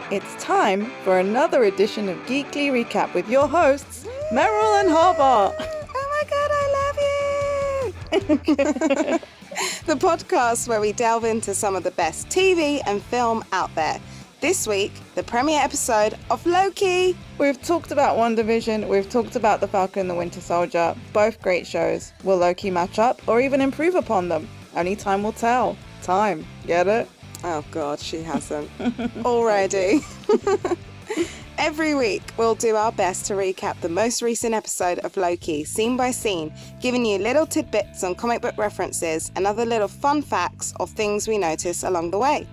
It's time for another edition of Geekly Recap with your hosts, Meral and Havva. Oh my god, I love you! The podcast where we delve into some of the best TV and film out there. This week, the premiere episode of Loki. We've talked about WandaVision, we've talked about The Falcon and the Winter Soldier, both great shows. Will Loki match up or even improve upon them? Only time will tell. Time, get it? Oh god, she hasn't. Already. Every week, we'll do our best to recap the most recent episode of Loki, scene by scene, giving you little tidbits on comic book references and other little fun facts of things we notice along the way.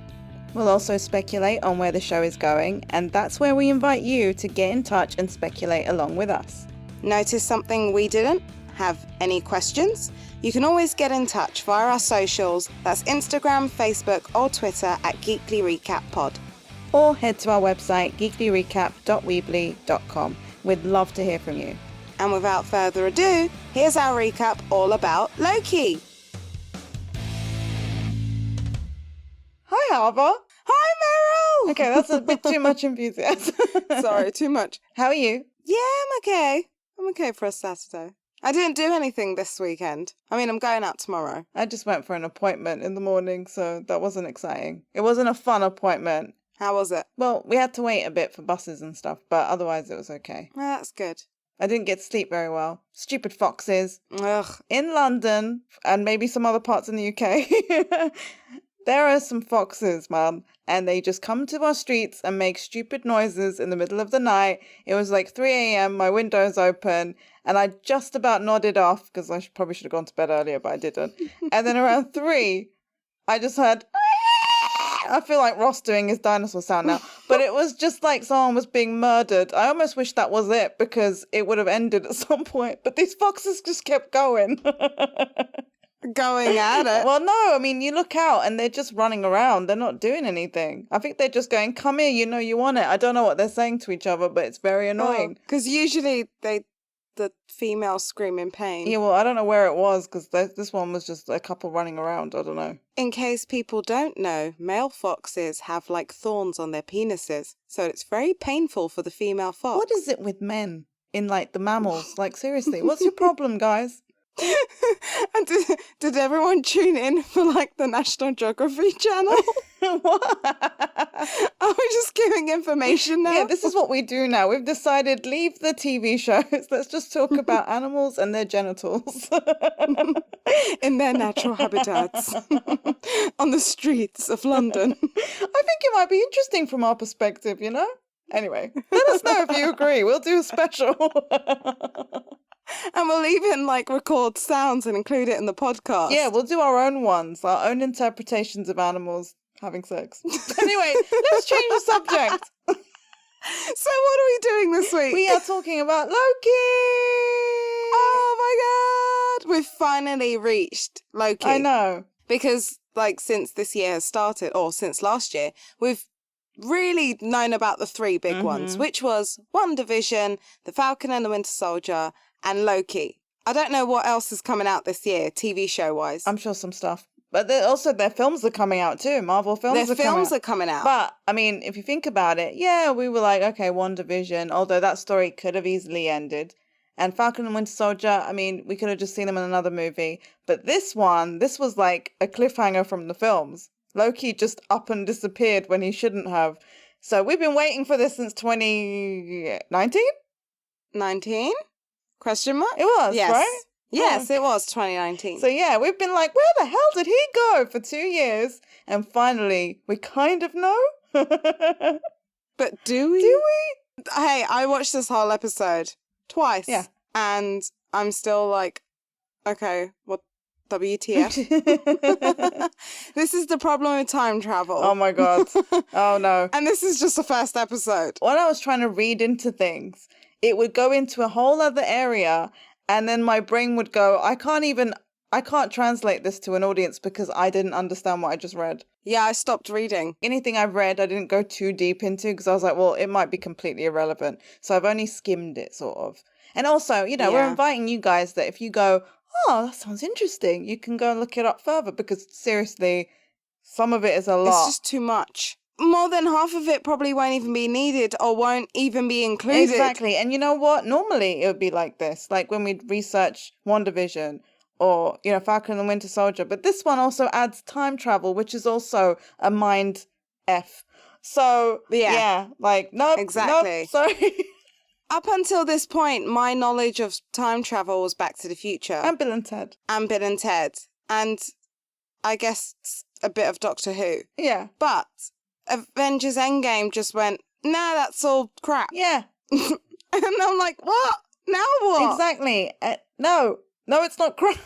We'll also speculate on where the show is going, and that's where we invite you to get in touch and speculate along with us. Notice something we didn't? Have any questions? You can always get in touch via our socials, that's Instagram, Facebook or Twitter at Geekly Recap Pod. Or head to our website, geeklyrecap.weebly.com. We'd love to hear from you. And without further ado, here's our recap all about Loki. Hi, Havva. Hi, Meryl! Okay, that's a bit too much enthusiasm. Sorry, too much. How are you? Yeah, I'm okay. I'm okay for a Saturday. I didn't do anything this weekend. I mean, I'm going out tomorrow. I just went for an appointment in the morning, so that wasn't exciting. It wasn't a fun appointment. How was it? Well, we had to wait a bit for buses and stuff, but otherwise it was okay. Well, that's good. I didn't get to sleep very well. Stupid foxes. Ugh. In London, and maybe some other parts in the UK, there are some foxes, man, and they just come to our streets and make stupid noises in the middle of the night. It was like 3 a.m, my window's open, and I just about nodded off, because I probably should have gone to bed earlier, but I didn't. And then around 3, I just heard... I feel like Ross doing his dinosaur sound now, but it was just like someone was being murdered. I almost wish that was it because it would have ended at some point, but these foxes just kept going. Going at it? Well, no, I mean, you look out and they're just running around. They're not doing anything. I think they're just going, come here, you know you want it. I don't know what they're saying to each other, but it's very annoying. Because usually the females scream in pain. Yeah, well, I don't know where it was because this one was just a couple running around. I don't know. In case people don't know, male foxes have like thorns on their penises, so it's very painful for the female fox. What is it with men in like the mammals? Like seriously, what's your problem, guys? And did everyone tune in for like the National Geography channel? What? Are we just giving information now? Yeah, this is what we do now. We've decided leave the TV shows. Let's just talk about animals and their genitals. In their natural habitats. On the streets of London. I think it might be interesting from our perspective, you know? Anyway, let us know if you agree. We'll do a special. And we'll even like record sounds and include it in the podcast. Yeah, we'll do our own ones, our own interpretations of animals having sex. Anyway, let's change the subject. So what are we doing this week? We are talking about Loki. Oh my god! We've finally reached Loki. I know. Because like since this year has started, or since last year, we've really known about the 3 big ones, which was WandaVision, The Falcon and the Winter Soldier, and Loki. I don't know what else is coming out this year, TV show wise. I'm sure some stuff. But also their films are coming out too. Marvel films are coming out. But, I mean, if you think about it, yeah, we were like, okay, WandaVision, although that story could have easily ended. And Falcon and Winter Soldier, I mean, we could have just seen them in another movie. But this was like a cliffhanger from the films. Loki just up and disappeared when he shouldn't have. So we've been waiting for this since 2019? 19? Question mark? It was, yes. right? Yes, it was 2019. So yeah, we've been like, where the hell did he go for 2 years? And finally, we kind of know. But do we? Do we? Hey, I watched this whole episode twice. Yeah. And I'm still like, okay, what? WTF? This is the problem with time travel. Oh my god. Oh no. And this is just the first episode. When I was trying to read into things, it would go into a whole other area and then my brain would go, I can't translate this to an audience because I didn't understand what I just read. Yeah, I stopped reading. Anything I've read, I didn't go too deep into because I was like, well, it might be completely irrelevant. So I've only skimmed it sort of. And also, you know, we're inviting you guys that if you go, oh, that sounds interesting, you can go and look it up further because seriously, some of it is a lot. It's just too much. more than half of it probably won't even be needed or won't even be included. Exactly. And you know what? Normally it would be like this, like when we research WandaVision or, Falcon and the Winter Soldier. But this one also adds time travel, which is also a mind F. So, yeah like, nope. Exactly. Nope, sorry. Up until this point, my knowledge of time travel was Back to the Future. And Bill and Ted. And I guess a bit of Doctor Who. Yeah. But Avengers Endgame just went, nah, that's all crap. Yeah. And I'm like, what? Now what? Exactly. No, it's not crap.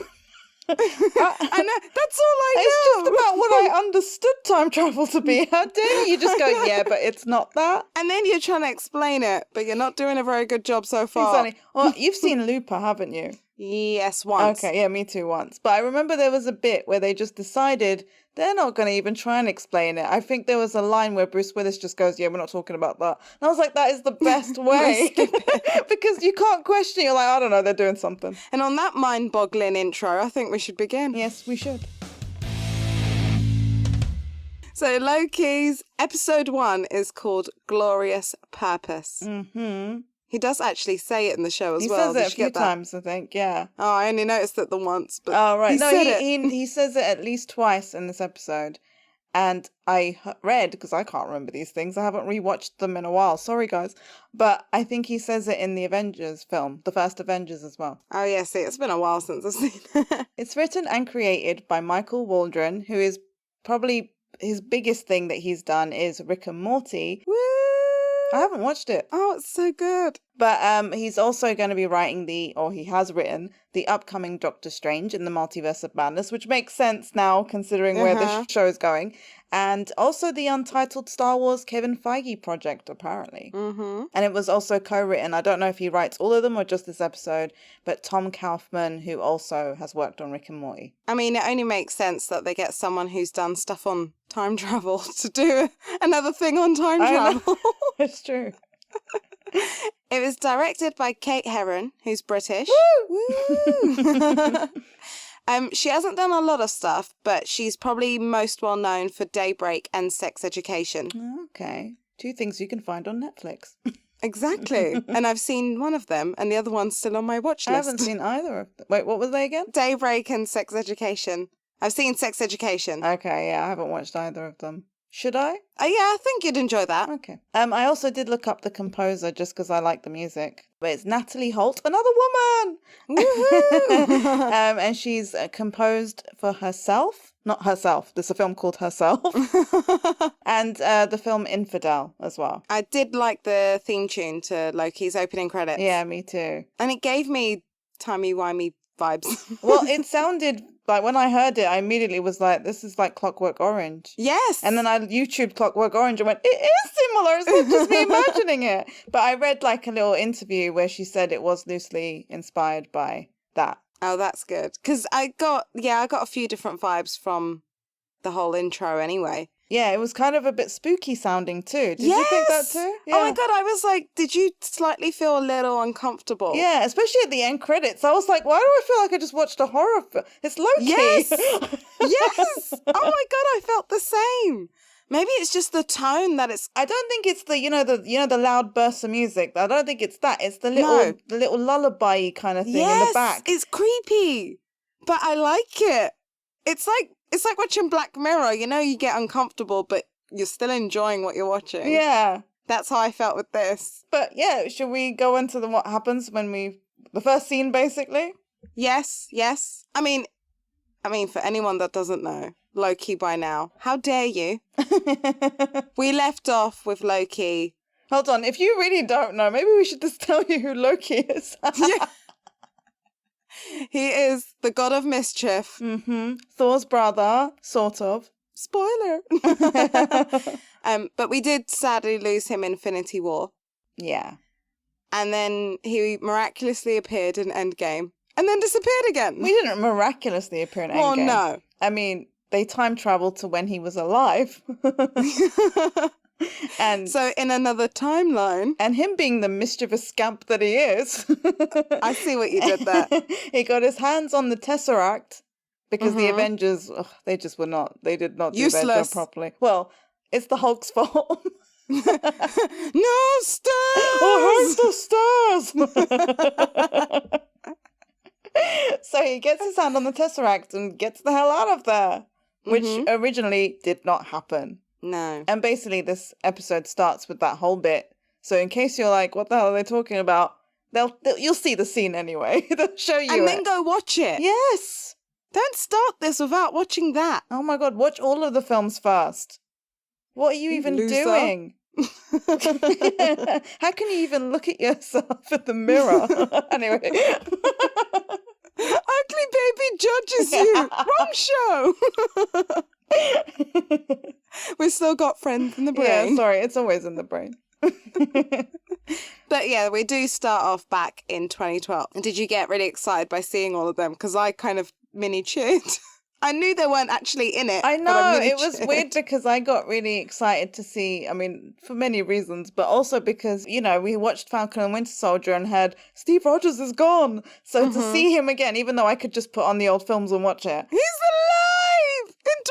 I know, that's all I know. It's just about what I understood time travel to be. How dare you just go, yeah, but it's not that. And then you're trying to explain it, but you're not doing a very good job so far. Exactly. Well, you've seen Looper, haven't you? Yes, once. Okay, yeah, me too, once. But I remember there was a bit where they just decided they're not going to even try and explain it. I think there was a line where Bruce Willis just goes, yeah, we're not talking about that. And I was like, that is the best way. Because you can't question. You're like, I don't know, they're doing something. And on that mind-boggling intro, I think we should begin. Yes, we should. So Loki's episode 1 is called Glorious Purpose. Mm-hmm. He does actually say it in the show as He well. says it a few times, I think, yeah. Oh, I only noticed it the once, but right. he says it at least twice in this episode. And I read, because I can't remember these things, I haven't rewatched them in a while, sorry guys, but I think he says it in the Avengers film, the first Avengers as well. Oh yeah, see, it's been a while since I've seen it. It's written and created by Michael Waldron, who is probably his biggest thing that he's done is Rick and Morty. Woo! I haven't watched it. Oh, it's so good. But he's also going to be writing he has written the upcoming Doctor Strange in the Multiverse of Madness, which makes sense now considering where this show is going. And also the untitled Star Wars Kevin Feige project, apparently. Mm-hmm. And it was also co-written, I don't know if he writes all of them or just this episode, but Tom Kaufman, who also has worked on Rick and Morty. I mean, it only makes sense that they get someone who's done stuff on time travel to do another thing on time travel. It's true. It was directed by Kate Herron, who's British. Woo! Woo! She hasn't done a lot of stuff, but she's probably most well known for Daybreak and Sex Education. Okay. 2 things you can find on Netflix. Exactly. And I've seen one of them, and the other one's still on my watch list. I haven't seen either of them. Wait, what was they again? Daybreak and Sex Education. I've seen Sex Education. Okay, yeah, I haven't watched either of them. Should I? Yeah, I think you'd enjoy that. Okay. I also did look up the composer just because I like the music. But it's Natalie Holt, another woman! Woohoo! And she's composed for herself. Not herself. There's a film called Herself. And the film Infidel as well. I did like the theme tune to Loki's opening credits. Yeah, me too. And it gave me timey-wimey vibes. Well, it sounded like when I heard it, I immediately was like, this is like Clockwork Orange. Yes. And then I YouTubed Clockwork Orange and went, it is similar. It's not just me imagining it. But I read like a little interview where she said it was loosely inspired by that. Oh, that's good. Because I got a few different vibes from the whole intro anyway. Yeah, it was kind of a bit spooky sounding too. Did you think that too? Yeah. Oh my God, I was like, did you slightly feel a little uncomfortable? Yeah, especially at the end credits. I was like, why do I feel like I just watched a horror film? It's Loki. Yes! Yes! Oh my God, I felt the same. Maybe it's just the tone that it's... I don't think it's the loud bursts of music. I don't think it's that. It's the little lullaby kind of thing in the back. It's creepy, but I like it. It's like watching Black Mirror. You get uncomfortable, but you're still enjoying what you're watching. Yeah. That's how I felt with this. But yeah, should we go into what happens when the first scene basically? Yes. I mean, for anyone that doesn't know Loki by now, how dare you? We left off with Loki. Hold on, if you really don't know, maybe we should just tell you who Loki is. Yeah. He is the god of mischief. Mm-hmm. Thor's brother, sort of. Spoiler. But we did sadly lose him in Infinity War. Yeah. And then he miraculously appeared in Endgame. And then disappeared again. We didn't miraculously appear in Endgame. Well, no. I mean, they time traveled to when he was alive. And so in another timeline. And him being the mischievous scamp that he is. I see what you did there. He got his hands on the Tesseract because the Avengers, they did not do their job properly. Well, it's the Hulk's fault. No stairs! I hate the stairs! So he gets his hand on the Tesseract and gets the hell out of there, which originally did not happen. No. And basically this episode starts with that whole bit. So in case you're like, what the hell are they talking about? You'll see the scene anyway. They'll show you And then go watch it. Yes. Don't start this without watching that. Oh my God, watch all of the films first. What are you even doing? How can you even look at yourself in the mirror? Anyway. Ugly baby judges you. Wrong show. We've still got friends in the brain. Yeah, sorry, it's always in the brain. But yeah, we do start off back in 2012. And did you get really excited by seeing all of them? Because I kind of mini cheered. I knew they weren't actually in it. I know, but it was weird because I got really excited to see, I mean, for many reasons, but also because, you know, we watched Falcon and Winter Soldier and heard Steve Rogers is gone. So to see him again, even though I could just put on the old films and watch it. He's alive in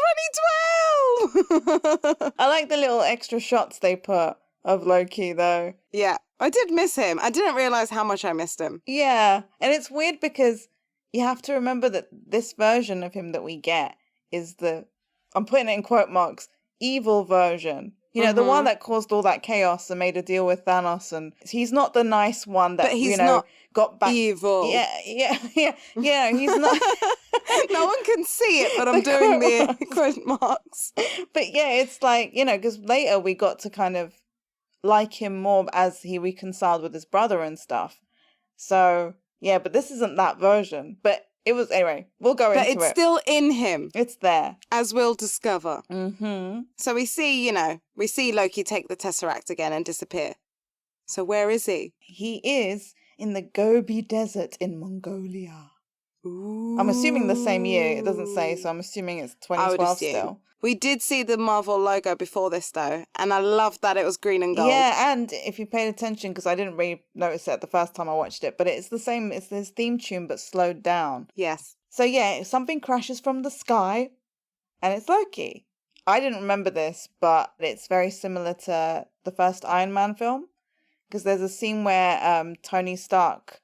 2012! I like the little extra shots they put of Loki, though. Yeah, I did miss him. I didn't realise how much I missed him. Yeah, and it's weird because you have to remember that this version of him that we get is I'm putting it in quote marks, evil version. You know, the one that caused all that chaos and made a deal with Thanos, and he's not the nice one that, But he's you know, not got back. evil. Yeah, he's not. No one can see it, but I'm doing the quote marks. But yeah, it's like, you know, because later we got to kind of like him more as he reconciled with his brother and stuff. So, yeah, but this isn't that version. But it was, anyway, we'll go into it. But it's still in him. It's there. As we'll discover. Mm-hmm. So we see Loki take the Tesseract again and disappear. So where is he? He is in the Gobi Desert in Mongolia. Ooh. I'm assuming the same year. It doesn't say, so I'm assuming it's 2012 still. We did see the Marvel logo before this, though, and I loved that it was green and gold. Yeah, and if you paid attention, because I didn't really notice it the first time I watched it, but it's the same, it's this theme tune, but slowed down. Yes. So yeah, something crashes from the sky, and it's Loki. I didn't remember this, but it's very similar to the first Iron Man film, because there's a scene where Tony Stark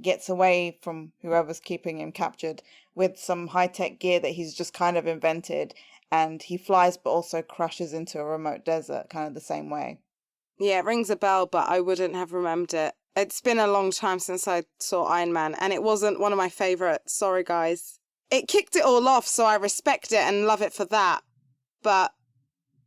gets away from whoever's keeping him captured with some high-tech gear that he's just kind of invented, and he flies but also crashes into a remote desert, kind of the same way. Yeah, it rings a bell, but I wouldn't have remembered it. It's been a long time since I saw Iron Man, and it wasn't one of my favourites. Sorry, guys. It kicked it all off, so I respect it and love it for that. But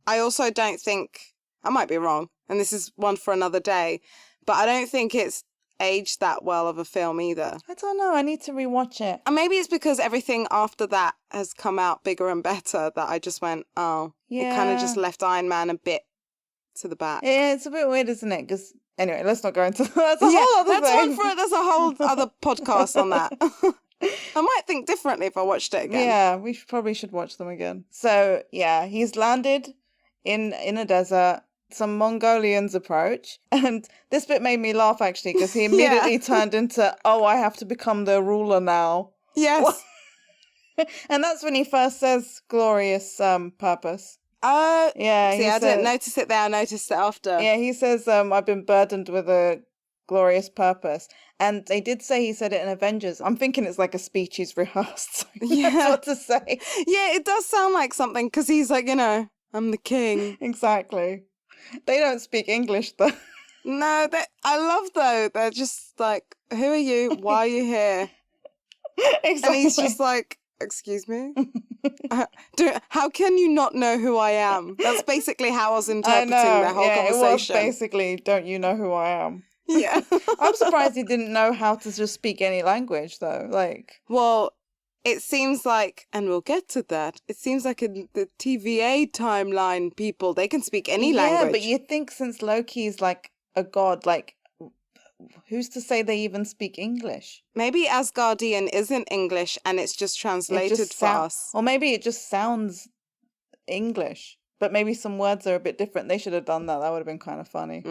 I also don't think, I might be wrong, and this is one for another day, but I don't think it's aged that well of a film either. I don't know, I need to rewatch it. And maybe it's because everything after that has come out bigger and better that I just went, oh, Yeah. It kind of just left Iron Man a bit to the back. Yeah, it's a bit weird, isn't it? Because, anyway, let's not go into that. That's a whole other thing. There's a whole other podcast on that. I might think differently if I watched it again. Yeah, we probably should watch them again. So, yeah, he's landed in a desert. Some Mongolians approach, and this bit made me laugh actually because he immediately turned into, oh, I have to become the ruler now. Yes. And that's when he first says glorious purpose. Yeah. See, I didn't notice it there. I noticed it after. Yeah, he says, I've been burdened with a glorious purpose. And they did say he said it in Avengers. I'm thinking it's like a speech he's rehearsed. So Yeah. that's what to say. Yeah, it does sound like something because he's like, I'm the king. Exactly. They don't speak English though. No, I love though. They're just like, who are you? Why are you here? Exactly. And he's just like, excuse me? How can you not know who I am? That's basically how I was interpreting the whole conversation. It was basically, don't you know who I am? Yeah. I'm surprised he didn't know how to just speak any language though. Well, it seems like, and we'll get to that, it seems like in the TVA timeline, people, they can speak any language. Yeah, but you'd think since Loki's like a god, who's to say they even speak English? Maybe Asgardian isn't English and it's just translated for us. Or maybe it just sounds English, but maybe some words are a bit different. They should have done that. That would have been kind of funny.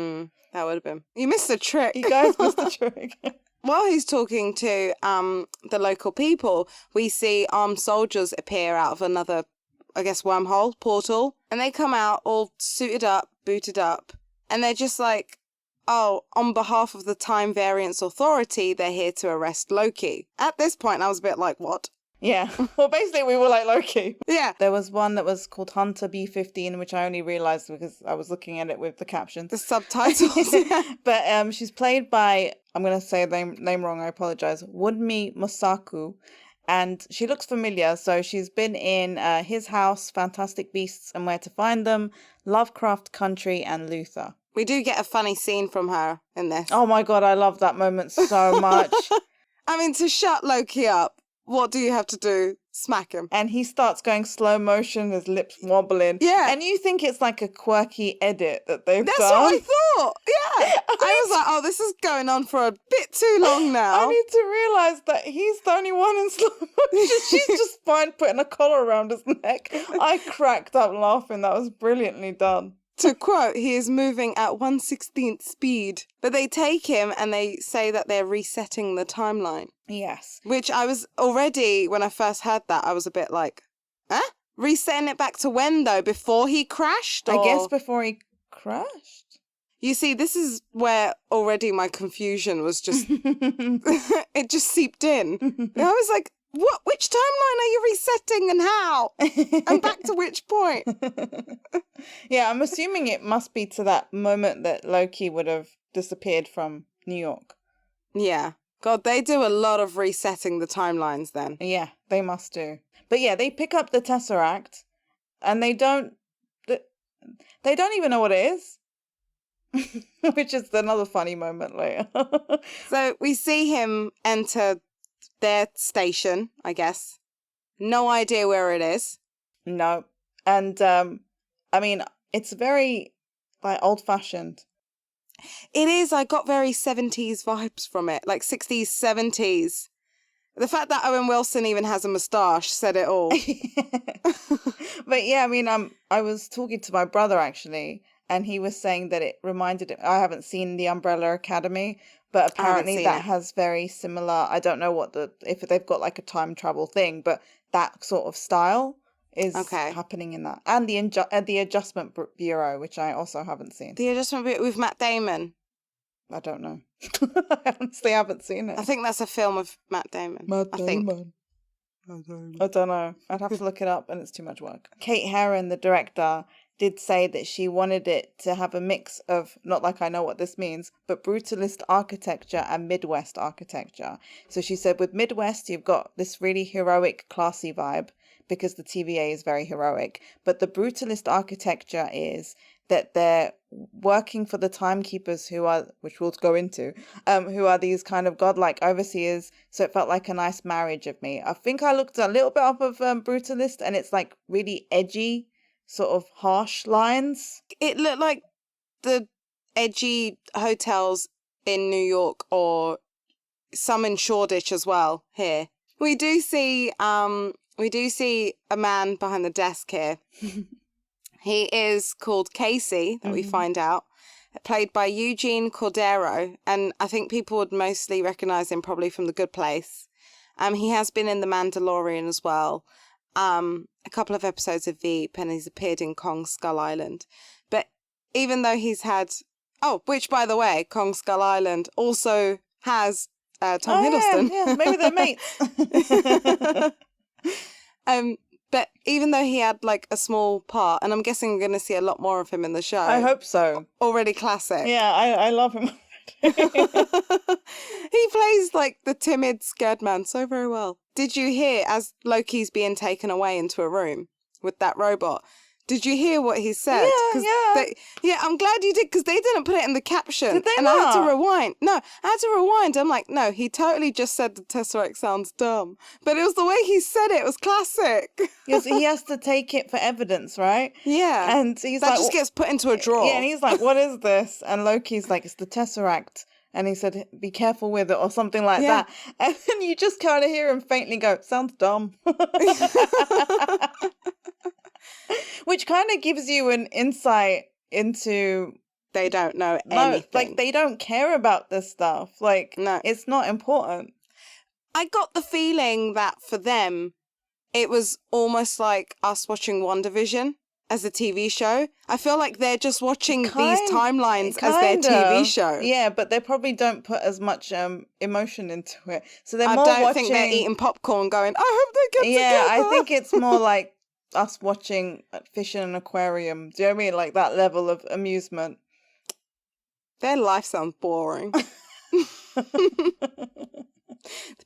That would have been. You missed a trick. You guys missed a trick. While he's talking to the local people, we see armed soldiers appear out of another I guess, wormhole, portal. And they come out all suited up, booted up. And they're just like, oh, on behalf of the Time Variance Authority, they're here to arrest Loki. At this point, I was a bit like, what? Yeah. Well, basically, we were like Loki. Yeah. There was one that was called Hunter B-15, which I only realised because I was looking at it with the captions. The subtitles. But she's played by, I'm going to say the name wrong, I apologise, Wunmi Mosaku. And she looks familiar. So she's been in His House, Fantastic Beasts and Where to Find Them, Lovecraft Country and Luther. We do get a funny scene from her in this. Oh my God, I love that moment so much. I mean, to shut Loki up, what do you have to do? Smack him. And he starts going slow motion, his lips wobbling. Yeah. And you think it's like a quirky edit that they've That's done. what I thought. Yeah. I was like, oh, this is going on for a bit too long now. I need to realise that he's the only one in slow motion. She's just fine putting a collar around his neck. I cracked up laughing. That was brilliantly done. To quote, he is moving at 1/16th speed. But they take him and they say that they're resetting the timeline. Yes. Which I was already, when I first heard that, I was a bit like, huh? Resetting it back to when, though? Before he crashed? I or- guess before he crashed. You see, this is where already my confusion was just, it just seeped in. And I was like, what? Which timeline are you resetting and how? And back to which point? Yeah, I'm assuming it must be to that moment that Loki would have disappeared from New York. Yeah. God, they do a lot of resetting the timelines then. Yeah, they must do. But yeah, they pick up the Tesseract and they don't even know what it is. Which is another funny moment later. So we see him enter their station, I guess. No idea where it is. No. And I mean, it's very like old-fashioned. It is. I got very 70s vibes from it, like 60s, 70s. The fact that Owen Wilson even has a moustache said it all. But yeah, I mean, I was talking to my brother actually, and he was saying that it reminded him. I haven't seen The Umbrella Academy, but apparently that has very similar. I don't know if they've got like a time travel thing, but that sort of style is happening in that, and the Adjustment Bureau, which I also haven't seen. The Adjustment Bureau with Matt Damon. I don't know. I honestly haven't seen it. I think that's a film of Matt Damon. I think. I don't know. I'd have to look it up, and it's too much work. Kate Herron, the director, did say that she wanted it to have a mix of, not like I know what this means, but brutalist architecture and Midwest architecture. So she said with Midwest, you've got this really heroic, classy vibe, because the TVA is very heroic. But the brutalist architecture is that they're working for the timekeepers which we'll go into, who are these kind of godlike overseers. So it felt like a nice marriage of me. I think I looked a little bit up of brutalist, and it's like really edgy, sort of harsh lines. It looked like the edgy hotels in New York, or some in Shoreditch as well here. We do see a man behind the desk here. He is called Casey, that we find out, played by Eugene Cordero, and I think people would mostly recognise him probably from The Good Place. He has been in The Mandalorian as well, a couple of episodes of Veep, and he's appeared in Kong Skull Island. But even though he's had... Oh, which, by the way, Kong Skull Island also has Tom Hiddleston. Yeah, maybe they're mates. But even though he had like a small part, and I'm guessing we're going to see a lot more of him in the show. I hope so. Already classic. Yeah, I love him. He plays like the timid, scared man so very well. Did you hear, as Loki's being taken away into a room with that robot, did you hear what he said? Yeah. I'm glad you did, because they didn't put it in the caption. Did they and not? I had to rewind. No, I had to rewind. I'm like, no, he totally just said the Tesseract sounds dumb. But it was the way he said it. It was classic. Yes, he has to take it for evidence, right? Yeah. And he's that like... just gets put into a drawer. Yeah, and he's like, what is this? And Loki's like, it's the Tesseract. And he said, be careful with it, or something like that. And then you just kind of hear him faintly go, sounds dumb. Which kind of gives you an insight into... They don't know anything. Like, they don't care about this stuff. Like, no. It's not important. I got the feeling that for them, it was almost like us watching WandaVision as a TV show. I feel like they're just watching these timelines as their TV show. Yeah, but they probably don't put as much emotion into it. So they're more I don't watching... think they're eating popcorn going, I hope they get Yeah, together. I think it's more like us watching fish in an aquarium. Do you know what I mean? Like that level of amusement. Their life sounds boring.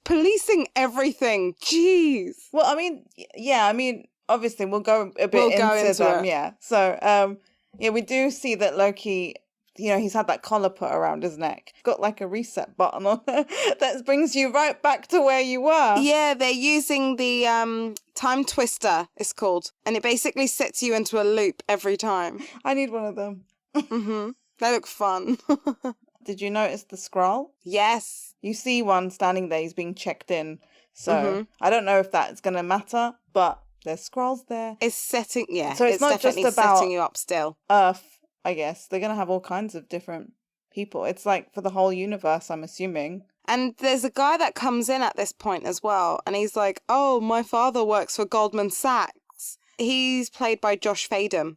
Policing everything. Jeez. Well, I mean, obviously we'll go a bit into them. it. Yeah. So, we do see that Loki, he's had that collar put around his neck. Got like a reset button on it that brings you right back to where you were. Yeah, they're using the time twister, it's called. And it basically sets you into a loop every time. I need one of them. Mm-hmm. They look fun. Did you notice the scroll? Yes. You see one standing there, he's being checked in. So I don't know if that's going to matter, but there's scrolls there. It's setting, So it's not definitely just about setting you up still. Earth, I guess. They're going to have all kinds of different people. It's like for the whole universe, I'm assuming. And there's a guy that comes in at this point as well. And he's like, oh, my father works for Goldman Sachs. He's played by Josh Fadem.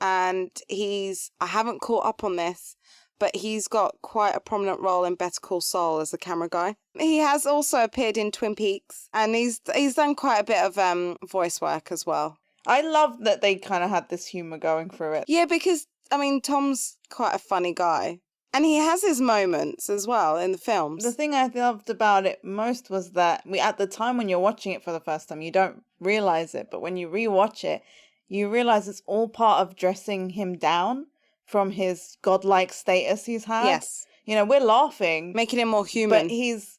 And I haven't caught up on this, but he's got quite a prominent role in Better Call Saul as a camera guy. He has also appeared in Twin Peaks, and he's done quite a bit of voice work as well. I love that they kind of had this humour going through it. Yeah, because, Tom's quite a funny guy. And he has his moments as well in the films. The thing I loved about it most was that at the time when you're watching it for the first time, you don't realise it, but when you rewatch it, you realise it's all part of dressing him down from his godlike status he's had. Yes. We're laughing. Making him more human. But he's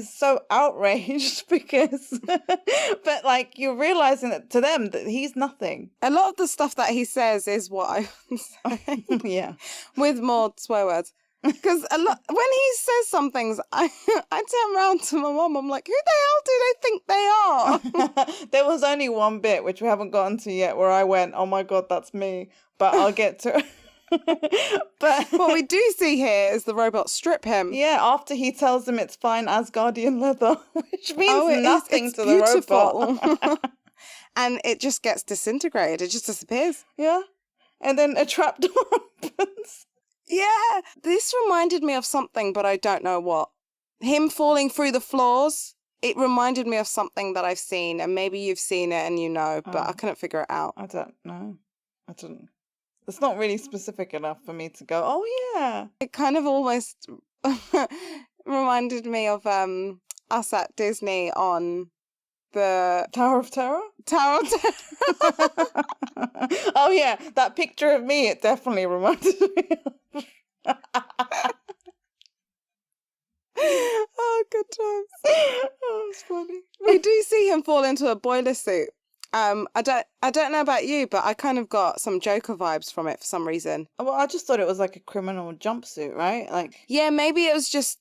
so outraged because, but like you're realising that to them that he's nothing. A lot of the stuff that he says is what I would say. Yeah. With more swear words. Because when he says some things, I turn around to my mum, I'm like, who the hell do they think they are? There was only one bit, which we haven't gotten to yet, where I went, oh my God, that's me. But I'll get to it. But what we do see here is the robot strip him. Yeah, after he tells them it's fine Asgardian leather, which means nothing to beautiful. The robot. And it just gets disintegrated. It just disappears. Yeah. And then a trapdoor opens. Yeah, this reminded me of something, but I don't know what. Him falling through the floors, it reminded me of something that I've seen, and maybe you've seen it and you know, but I couldn't figure it out. I don't know. I didn't. It's not really specific enough for me to go, oh yeah. It kind of almost reminded me of us at Disney on the Tower of Terror? Tower of Terror. Oh yeah, that picture of me, it definitely reminded me of. Oh, good times. Oh, it's funny. We do see him fall into a boiler suit. I don't know about you, but I kind of got some Joker vibes from it for some reason. Well, I just thought it was like a criminal jumpsuit, right? Like, yeah, maybe it was just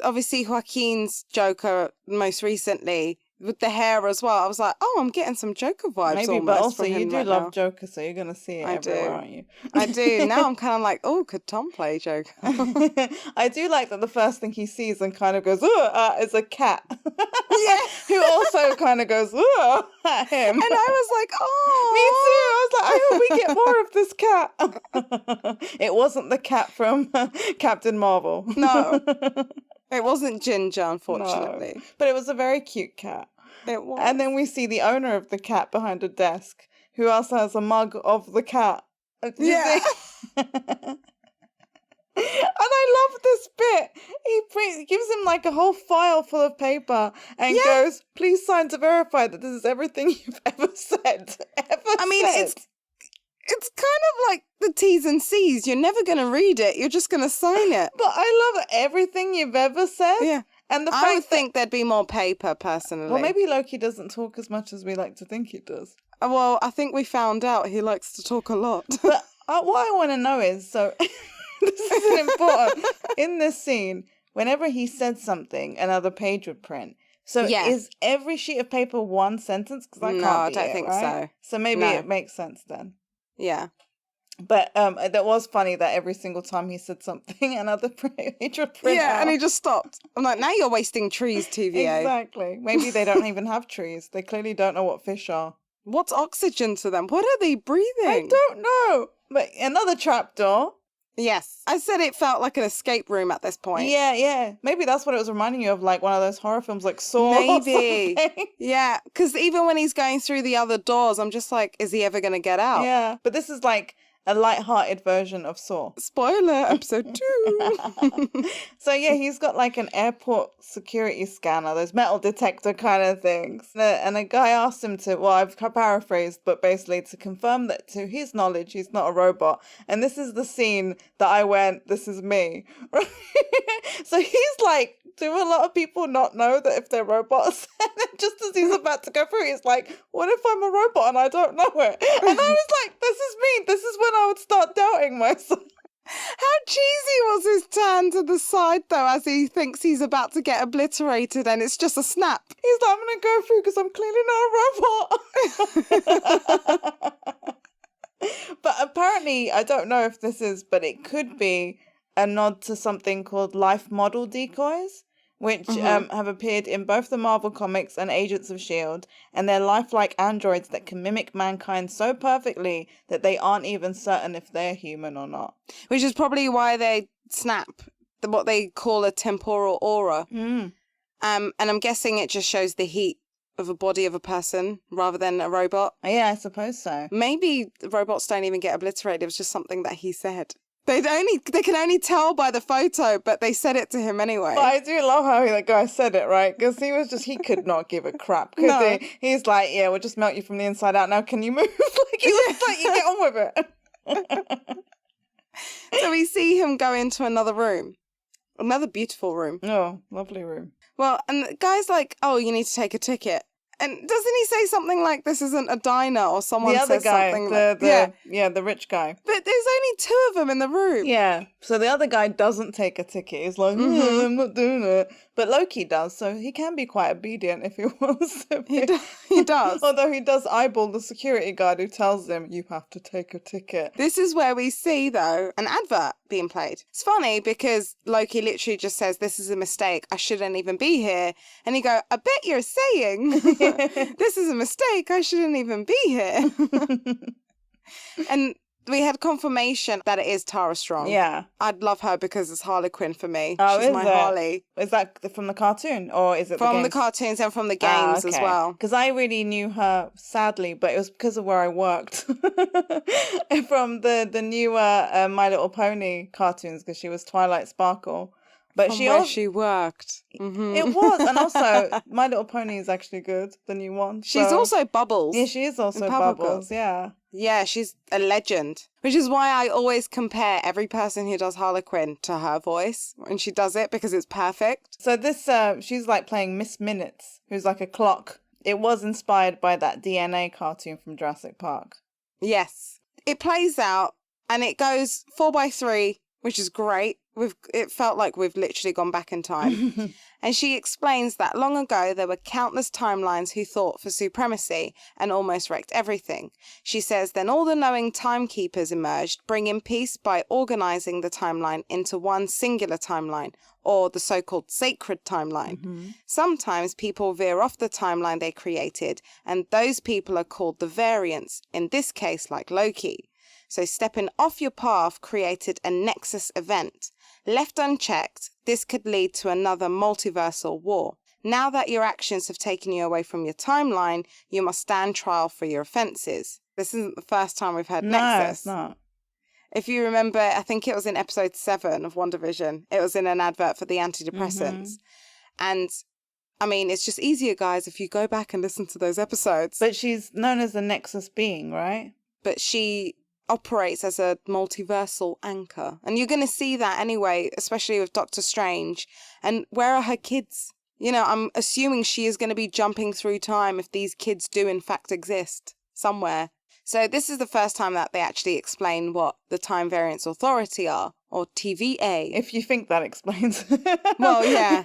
obviously Joaquin's Joker most recently with the hair as well. I was like, oh, I'm getting some Joker vibes. Maybe, but also you do love Joker, so you're gonna see it everywhere, aren't you? I do. Now I'm kind of like, oh, could Tom play Joker? I do like that the first thing he sees and kind of goes, is a cat. Yeah. Who also kind of goes, at him. And I was like, oh. Me too. I was like, I hope we get more of this cat. It wasn't the cat from Captain Marvel. No. It wasn't Ginger, unfortunately. No, but it was a very cute cat. It was. And then we see the owner of the cat behind a desk, who also has a mug of the cat. Yeah. And I love this bit. He gives him like a whole file full of paper and goes, please sign to verify that this is everything you've ever said. It's kind of like the T's and C's. You're never going to read it. You're just going to sign it. But I love everything you've ever said. Yeah. And the fact I would think there'd be more paper, personally. Well, maybe Loki doesn't talk as much as we like to think he does. Well, I think we found out he likes to talk a lot. But what I want to know is, so this is important. In this scene, whenever he said something, another page would print. So is every sheet of paper one sentence? Because I don't think so. So maybe it makes sense then. Yeah. But that was funny that every single time he said something, another page would print out. and he just stopped. I'm like, now you're wasting trees, TVA. Exactly. Maybe they don't even have trees. They clearly don't know what fish are. What's oxygen to them? What are they breathing? I don't know. But another trapdoor. Yes. I said it felt like an escape room at this point. Yeah. Maybe that's what it was reminding you of, like one of those horror films like Saw. Maybe. Yeah, because even when he's going through the other doors, I'm just like, is he ever going to get out? Yeah, but this is like a light-hearted version of Saw. Spoiler, episode 2. So yeah, he's got like an airport security scanner, those metal detector kind of things. And a guy asked him to, well, I've paraphrased, but basically to confirm that to his knowledge, he's not a robot. And this is the scene that I went, this is me. So he's like, do a lot of people not know that if they're robots? And then just as he's about to go through, he's like, what if I'm a robot and I don't know it? And I was like, this is me. This is when I would start doubting myself. How cheesy was his turn to the side, though, as he thinks he's about to get obliterated and it's just a snap? He's like, I'm going to go through because I'm clearly not a robot. But apparently, I don't know if this is, but it could be a nod to something called life model decoys, which have appeared in both the Marvel comics and Agents of S.H.I.E.L.D., and they're lifelike androids that can mimic mankind so perfectly that they aren't even certain if they're human or not. Which is probably why they snap, what they call a temporal aura. And I'm guessing it just shows the heat of a body of a person rather than a robot. Yeah, I suppose so. Maybe robots don't even get obliterated. It was just something that he said. They can only tell by the photo, but they said it to him anyway. But I do love how that guy said it, right? Because he could not give a crap. No. He's like, yeah, we'll just melt you from the inside out. Now can you move? Like, he was like, you get on with it. So we see him go into another room. Another beautiful room. Oh, lovely room. Well, and the guy's like, oh, you need to take a ticket. And doesn't he say something like, this isn't a diner, or someone the other says guy, something the rich guy. But there's only 2 of them in the room. Yeah. So the other guy doesn't take a ticket. He's like, I'm not doing it. But Loki does, so he can be quite obedient if he wants to be. He does. Although he does eyeball the security guard who tells him, you have to take a ticket. This is where we see, though, an advert being played. It's funny because Loki literally just says, this is a mistake. I shouldn't even be here. And he go, I bet you're saying, this is a mistake. I shouldn't even be here. And we had confirmation that it is Tara Strong. Yeah. I'd love her because it's Harley Quinn for me. Oh, She's is my it? Harley. Is that from the cartoon or is it From the the cartoons and from the games as well. Because I really knew her, sadly, but it was because of where I worked. From the newer My Little Pony cartoons, because she was Twilight Sparkle. But From where she worked. Mm-hmm. It was. And also, My Little Pony is actually good, the new one. She's also Bubbles. Yeah, she is also Bubbles. Bubbles, yeah. Yeah, she's a legend. Which is why I always compare every person who does Harlequin to her voice when she does it, because it's perfect. So this, she's like playing Miss Minutes, who's like a clock. It was inspired by that DNA cartoon from Jurassic Park. Yes. It plays out and it goes 4x3, which is great. It felt like we've literally gone back in time. And she explains that long ago there were countless timelines who fought for supremacy and almost wrecked everything. She says then all the knowing timekeepers emerged, bringing peace by organizing the timeline into one singular timeline, or the so-called sacred timeline. Sometimes people veer off the timeline they created, and those people are called the variants, in this case like Loki. So stepping off your path created a nexus event. Left unchecked, this could lead to another multiversal war. Now that your actions have taken you away from your timeline, you must stand trial for your offences. This isn't the first time we've had No, nexus. it's not. If you remember, I think it was in episode 7 of WandaVision. It was in an advert for the antidepressants. And I mean, it's just easier, guys, if you go back and listen to those episodes. But she's known as a Nexus being, right? But she operates as a multiversal anchor. And you're going to see that anyway, especially with Doctor Strange. And where are her kids? You know, I'm assuming she is going to be jumping through time if these kids do in fact exist somewhere. So this is the first time that they actually explain what the Time Variance Authority are, or TVA. If you think that explains. Well, yeah.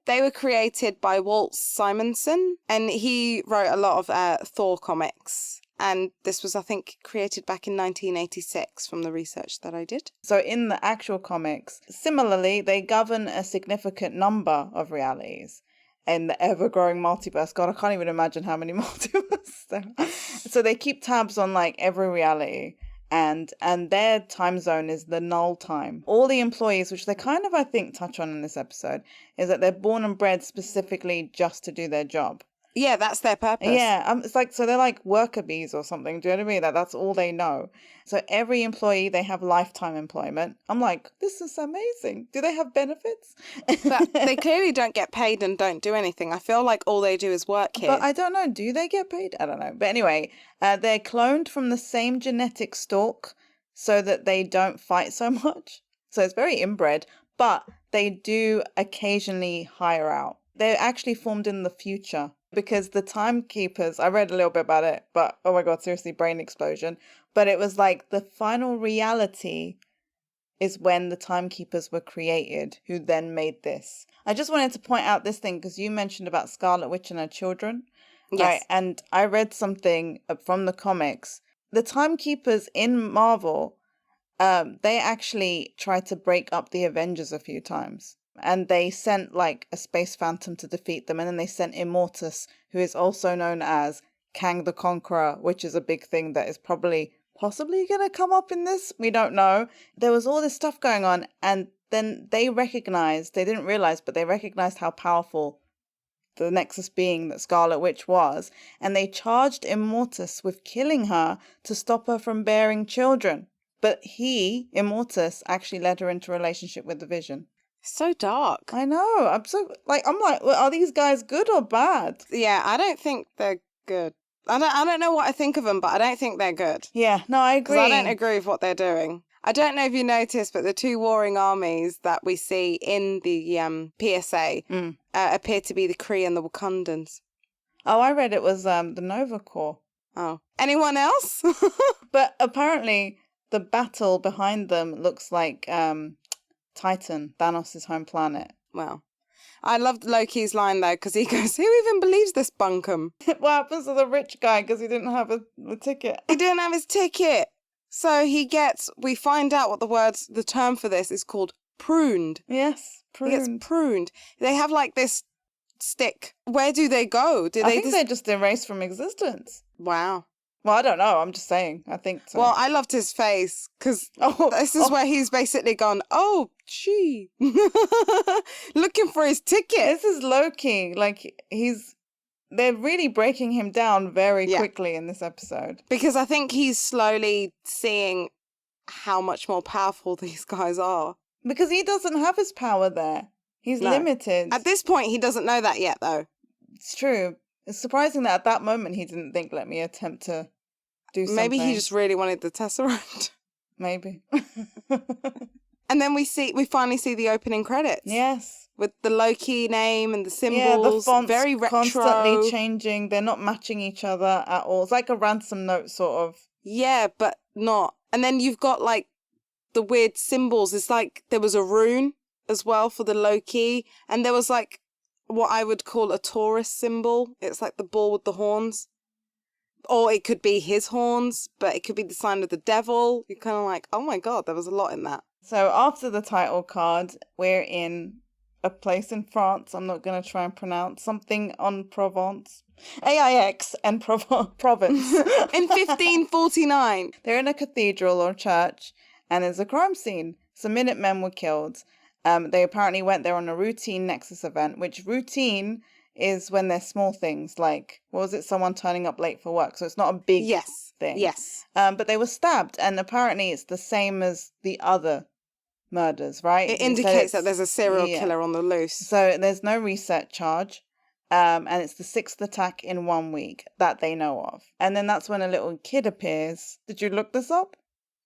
They were created by Walt Simonson, and he wrote a lot of Thor comics. And this was, I think, created back in 1986 from the research that I did. So in the actual comics, similarly, they govern a significant number of realities in the ever-growing multiverse. God, I can't even imagine how many multiverses there are. So they keep tabs on like every reality, and their time zone is the null time. All the employees, which they kind of, I think, touch on in this episode, is that they're born and bred specifically just to do their job. Yeah, that's their purpose. Yeah, it's like, so they're like worker bees or something. Do you know what I mean? That's all they know. So every employee, they have lifetime employment. I'm like, this is amazing. Do they have benefits? But they clearly don't get paid and don't do anything. I feel like all they do is work here. But I don't know. Do they get paid? I don't know. But anyway, they're cloned from the same genetic stock so that they don't fight so much. So it's very inbred. But they do occasionally hire out. They're actually formed in the future. Because the timekeepers, I read a little bit about it, but oh my God, seriously, brain explosion. But it was like the final reality is when the timekeepers were created, who then made this. I just wanted to point out this thing because you mentioned about Scarlet Witch and her children. Yes. Right? And I read something from the comics. The timekeepers in Marvel, they actually tried to break up the Avengers a few times. And they sent like a space phantom to defeat them. And then they sent Immortus, who is also known as Kang the Conqueror, which is a big thing that is possibly going to come up in this. We don't know. There was all this stuff going on. And then they didn't realize, but they recognized how powerful the Nexus being that Scarlet Witch was. And they charged Immortus with killing her to stop her from bearing children. But Immortus, actually led her into a relationship with the Vision. So dark. I know. I'm like, well, are these guys good or bad? Yeah, I don't think they're good. I don't know what I think of them, but I don't think they're good. Yeah, no, I agree. Because I don't agree with what they're doing. I don't know if you noticed, but the two warring armies that we see in the PSA appear to be the Kree and the Wakandans. Oh, I read it was the Nova Corps. Oh. Anyone else? But apparently the battle behind them looks like Titan, Thanos' home planet. Well, I loved Loki's line though, because he goes, "Who even believes this bunkum?" What happens to the rich guy because he didn't have a ticket? He didn't have his ticket. So we find out what the term for this is called pruned. Yes, pruned. He gets pruned. They have like this stick. Where do they go? I think they're just erased from existence. Wow. Well, I don't know. I'm just saying. I think so. Well, I loved his face because this is where he's basically gone, oh, gee, looking for his ticket. This is Loki. Like, they're really breaking him down very quickly in this episode. Because I think he's slowly seeing how much more powerful these guys are. Because he doesn't have his power there. He's limited. At this point, he doesn't know that yet, though. It's true. It's surprising that at that moment he didn't think, let me attempt to do something. Maybe he just really wanted the Tesseract. Maybe. And then we finally see the opening credits. Yes. With the Loki name and the symbols. Yeah, the font's very retro. Constantly changing. They're not matching each other at all. It's like a ransom note sort of. Yeah, but not. And then you've got like the weird symbols. It's like there was a rune as well for the Loki. And there was like what I would call a Taurus symbol. It's like the bull with the horns. Or it could be his horns, but it could be the sign of the devil. You're kind of like, oh my God, there was a lot in that. So after the title card, we're in a place in France. I'm not going to try and pronounce something on Provence. AIX and province. In 1549. They're in a cathedral or church and there's a crime scene. Some Minutemen were killed. They apparently went there on a routine Nexus event, which routine is when there's small things like, what was it, someone turning up late for work. So it's not a big thing. Yes. But they were stabbed and apparently it's the same as the other murders, right? It indicates that there's a serial killer on the loose. So there's no reset charge. And it's the 6th attack in 1 week that they know of. And then that's when a little kid appears. Did you look this up?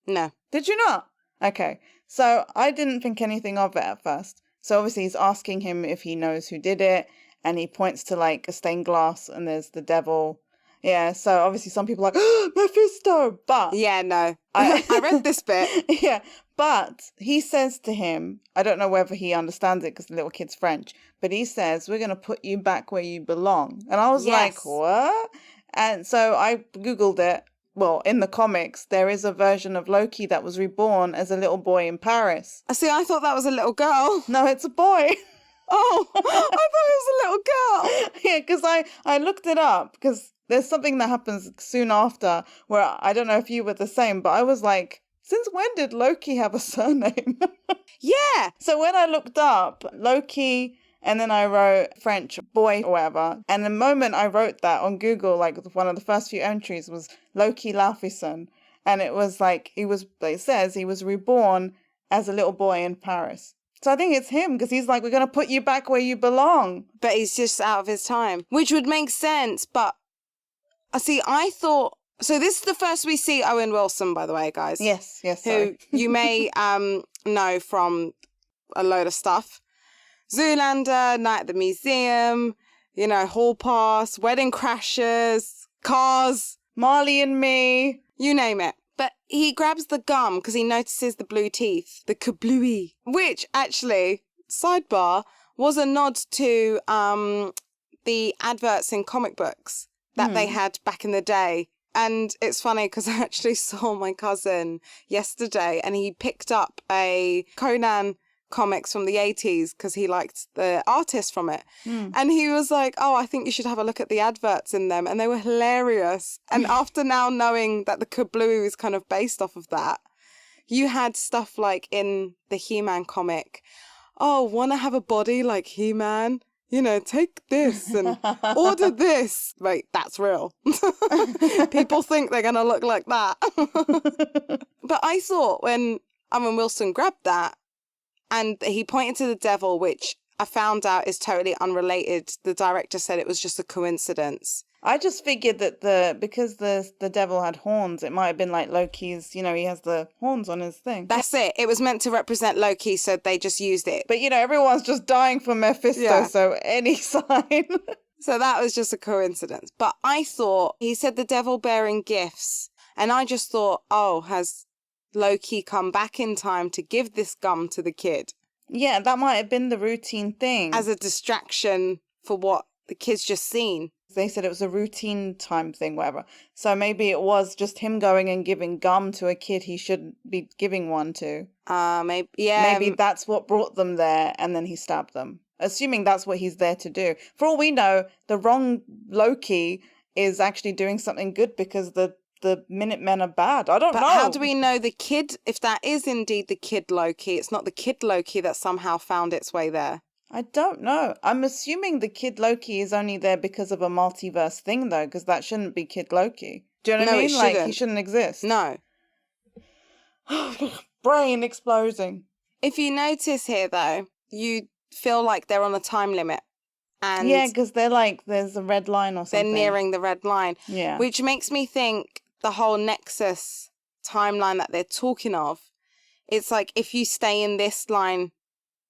No. Did you not? Okay. So I didn't think anything of it at first. So obviously he's asking him if he knows who did it. And he points to like a stained glass and there's the devil. Yeah, so obviously some people are like, oh, Mephisto! But yeah, no. I read this bit. Yeah, but he says to him, I don't know whether he understands it because the little kid's French, but he says, we're going to put you back where you belong. And I was like, what? And so I Googled it. Well, in the comics, there is a version of Loki that was reborn as a little boy in Paris. I see, I thought that was a little girl. No, it's a boy. Oh, I thought it was a little girl. Yeah, because I looked it up because there's something that happens soon after where I don't know if you were the same, but I was like, since when did Loki have a surname? Yeah. So when I looked up Loki and then I wrote French boy or whatever, and the moment I wrote that on Google, like one of the first few entries was Loki Laufeyson, and it was like it says he was reborn as a little boy in Paris. So I think it's him because he's like, we're going to put you back where you belong. But he's just out of his time, which would make sense. But I thought, so this is the first we see Owen Wilson, by the way, guys. Yes. Who Sorry. you may know from a load of stuff. Zoolander, Night at the Museum, Hall Pass, Wedding Crashers, Cars. Marley and Me. You name it. But he grabs the gum because he notices the blue teeth, the kablooey, which actually, sidebar, was a nod to the adverts in comic books that they had back in the day. And it's funny because I actually saw my cousin yesterday and he picked up a Conan comics from the 80s because he liked the artist from it. And he was like, oh, I think you should have a look at the adverts in them. And they were hilarious. And after now knowing that the kablooey was kind of based off of that, you had stuff like in the He-Man comic, oh, want to have a body like He-Man? Take this and order this. Wait, that's real. People think they're going to look like that. But I thought when Owen Wilson grabbed that, and he pointed to the devil, which I found out is totally unrelated. The director said it was just a coincidence. I just figured that because the devil had horns, it might have been like Loki's, he has the horns on his thing. That's it. It was meant to represent Loki, so they just used it. But, everyone's just dying for Mephisto, so any sign. So that was just a coincidence. But I thought, he said the devil bearing gifts. And I just thought, oh, has Loki come back in time to give this gum to the kid? Yeah, that might have been the routine thing. As a distraction for what the kid's just seen. They said it was a routine time thing, whatever. So maybe it was just him going and giving gum to a kid he shouldn't be giving one to. Maybe, yeah. Maybe that's what brought them there and then he stabbed them. Assuming that's what he's there to do. For all we know, the wrong Loki is actually doing something good because the Minutemen are bad. I don't know. But how do we know the kid, if that is indeed the kid Loki, it's not the kid Loki that somehow found its way there? I don't know. I'm assuming the kid Loki is only there because of a multiverse thing, though, because that shouldn't be kid Loki. Do you know what I mean? Like, he shouldn't exist. No. Brain exploding. If you notice here, though, you feel like they're on a time limit. And yeah, because they're like, there's a red line or something. They're nearing the red line. Yeah. Which makes me think the whole Nexus timeline that they're talking of, it's like if you stay in this line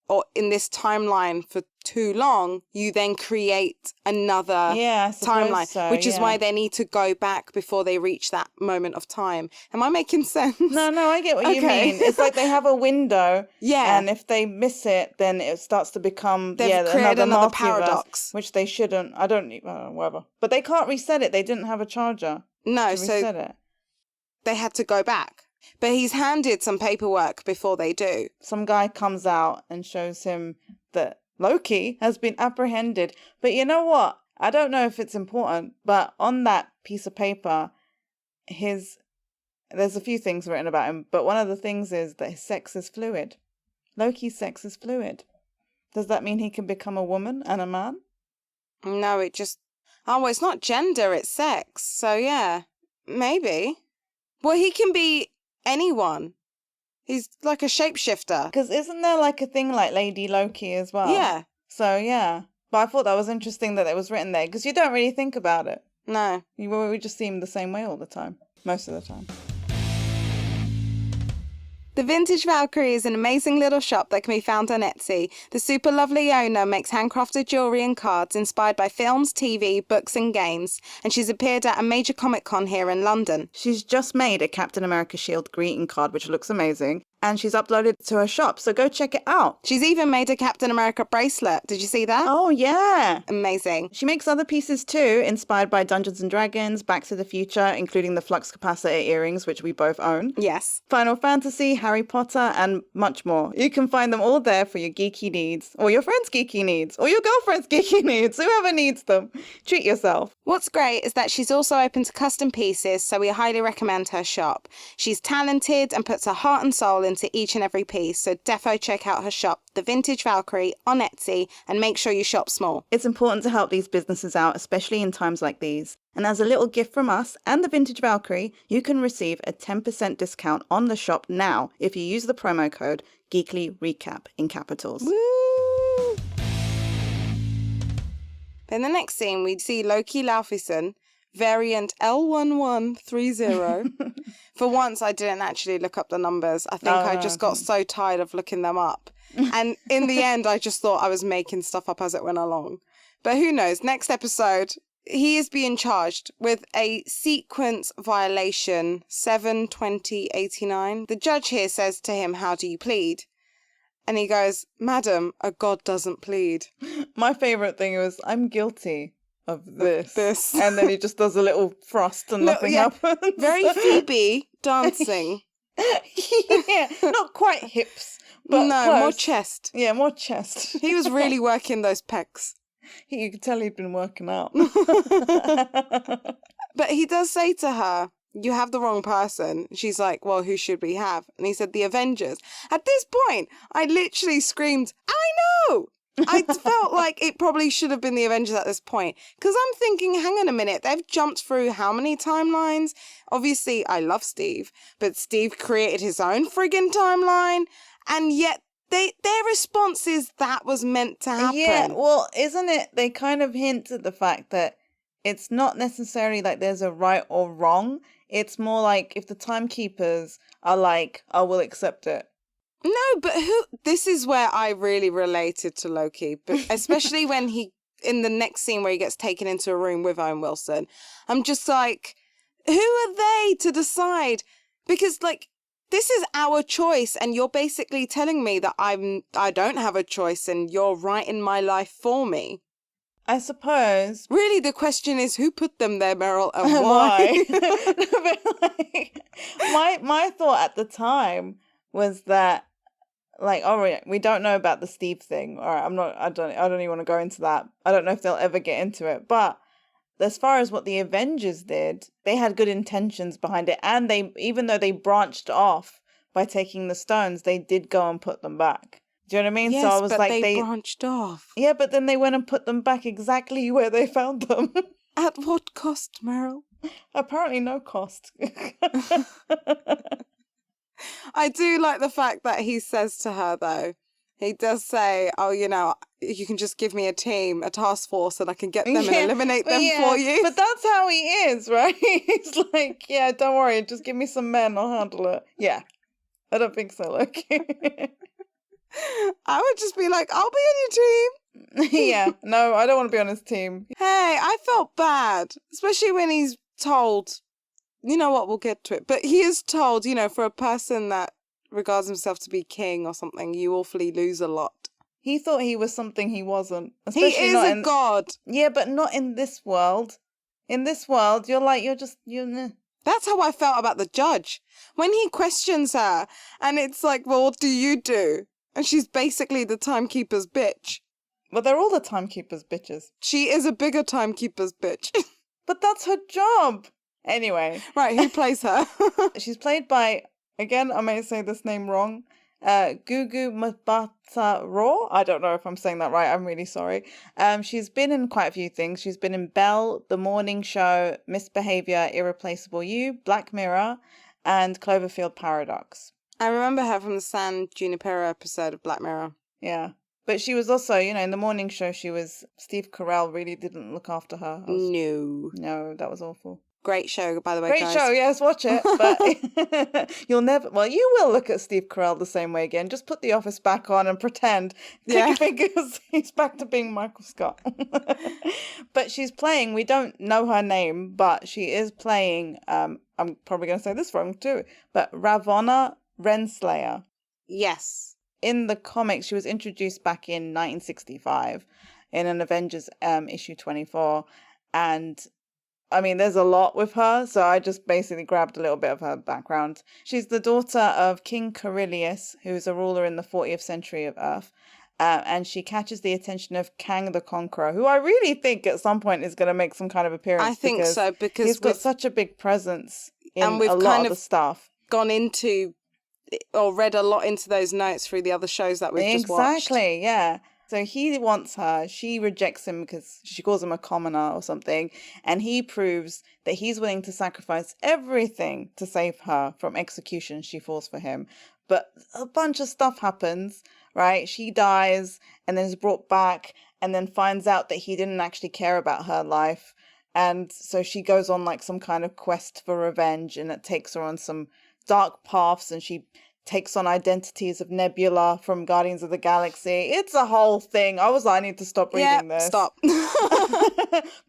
or in this timeline for too long, you then create another timeline, so, which is why they need to go back before they reach that moment of time. Am I making sense? No, I get what you mean. It's like they have a window, and if they miss it, then it starts to become They've created another paradox, which they shouldn't. I don't need whatever, but they can't reset it. They didn't have a charger. No, to reset it. They had to go back. But he's handed some paperwork before they do. Some guy comes out and shows him that Loki has been apprehended. But you know what? I don't know if it's important, but on that piece of paper, there's a few things written about him, but one of the things is that his sex is fluid. Loki's sex is fluid. Does that mean he can become a woman and a man? No, it's not gender, it's sex. So yeah, maybe. Well, he can be anyone. He's like a shapeshifter. Because isn't there like a thing like Lady Loki as well? Yeah. So yeah. But I thought that was interesting that it was written there because you don't really think about it. No. We just see him the same way all the time. Most of the time. The Vintage Valkyrie is an amazing little shop that can be found on Etsy. The super lovely owner makes handcrafted jewellery and cards inspired by films, TV, books and games, and she's appeared at a major Comic-Con here in London. She's just made a Captain America shield greeting card, which looks amazing, and she's uploaded it to her shop. So go check it out. She's even made a Captain America bracelet. Did you see that? Oh, yeah. Amazing. She makes other pieces too, inspired by Dungeons & Dragons, Back to the Future, including the flux capacitor earrings, which we both own. Yes. Final Fantasy, Harry Potter, and much more. You can find them all there for your geeky needs, or your friend's geeky needs, or your girlfriend's geeky needs, whoever needs them. Treat yourself. What's great is that she's also open to custom pieces, so we highly recommend her shop. She's talented and puts her heart and soul into each and every piece, so defo check out her shop, The Vintage Valkyrie, on Etsy, and make sure you shop small. It's important to help these businesses out, especially in times like these. And as a little gift from us and the Vintage Valkyrie, you can receive a 10% discount on the shop now if you use the promo code GeeklyRecap in capitals. Woo! In the next scene, we see Loki Laufeyson, variant L1130. For once, I didn't actually look up the numbers. I think I just got so tired of looking them up. And in the end, I just thought I was making stuff up as it went along. But who knows? Next episode, he is being charged with a sequence violation 7/20/89. The judge here says to him, "How do you plead?" And he goes, "Madam, a god doesn't plead." My favourite thing was, "I'm guilty of this." This. And then he just does a little thrust and nothing happens. Very Phoebe dancing. Yeah, not quite hips, but no, close. more chest. Yeah, more chest. He was really working those pecs. You could tell he'd been working out. But he does say to her, "You have the wrong person." She's like, "Well, who should we have?" And he said, "The Avengers." At this point, I literally screamed, "I know!" I felt like it probably should have been the Avengers at this point. Because I'm thinking, hang on a minute, they've jumped through how many timelines? Obviously, I love Steve, but Steve created his own friggin' timeline. And yet, their response is that was meant to happen. Yeah, well, isn't it? They kind of hint at the fact that it's not necessarily like there's a right or wrong. It's more like if the timekeepers are like, "I will accept it." No, but this is where I really related to Loki, but especially when in the next scene where he gets taken into a room with Owen Wilson, I'm just like, who are they to decide? Because like, this is our choice, and you're basically telling me that I don't have a choice and you're writing my life for me. I suppose. Really, the question is, who put them there, Meryl, and why? my thought at the time was that, like, we don't know about the Steve thing. All right, I don't even want to go into that. I don't know if they'll ever get into it. But as far as what the Avengers did, they had good intentions behind it, and even though they branched off by taking the stones, they did go and put them back. Do you know what I mean? Yes, so I was but like, they branched off. Yeah, but then they went and put them back exactly where they found them. At what cost, Meryl? Apparently no cost. I do like the fact that he says to her, though, he does say, "Oh, you can just give me a team, a task force, and I can get them and eliminate them for you." But that's how he is, right? He's like, "Yeah, don't worry, just give me some men, I'll handle it." Yeah, I don't think so, Loki. I would just be like, "I'll be on your team." Yeah, no, I don't want to be on his team. Hey, I felt bad, especially when he's told, you know what, we'll get to it, but he is told, for a person that regards himself to be king or something, you awfully lose a lot. He thought he was something he wasn't. He is a god. Yeah, but not in this world. In this world, you're you're... That's how I felt about the judge. When he questions her, and it's like, "Well, what do you do?" And she's basically the timekeeper's bitch. But they're all the timekeeper's bitches. She is a bigger timekeeper's bitch. But that's her job. Anyway. Right, who plays her? She's played by, again, I may say this name wrong, Gugu Mbatha-Raw. I don't know if I'm saying that right. I'm really sorry. She's been in quite a few things. She's been in Belle, The Morning Show, Misbehavior, Irreplaceable You, Black Mirror, and Cloverfield Paradox. I remember her from the San Junipero episode of Black Mirror. Yeah. But she was also, in The Morning Show, Steve Carell really didn't look after her. No, that was awful. Great show, by the way, Great guys. show, yes, watch it. But you will look at Steve Carell the same way again. Just put The Office back on and pretend. Click your fingers, he's back to being Michael Scott. But she's playing, we don't know her name, but she is playing, I'm probably going to say this wrong too, but Ravonna Renslayer. Yes. In the comics, she was introduced back in 1965 in an Avengers issue 24. And I mean, there's a lot with her, so I just basically grabbed a little bit of her background. She's the daughter of King Corellius, who is a ruler in the 40th century of Earth. And she catches the attention of Kang the Conqueror, who I really think at some point is going to make some kind of appearance. I think so, because he's got such a big presence in and we've a lot of the stuff. Gone into or read a lot into those notes through the other shows that we've just watched. Exactly, yeah. So he wants her. She rejects him because she calls him a commoner or something. And he proves that he's willing to sacrifice everything to save her from execution. She falls for him. But a bunch of stuff happens, right? She dies and then is brought back and then finds out that he didn't actually care about her life. And so she goes on like some kind of quest for revenge, and it takes her on some dark paths, and she takes on identities of Nebula from Guardians of the Galaxy. It's a whole thing. I was like, I need to stop reading this. Stop.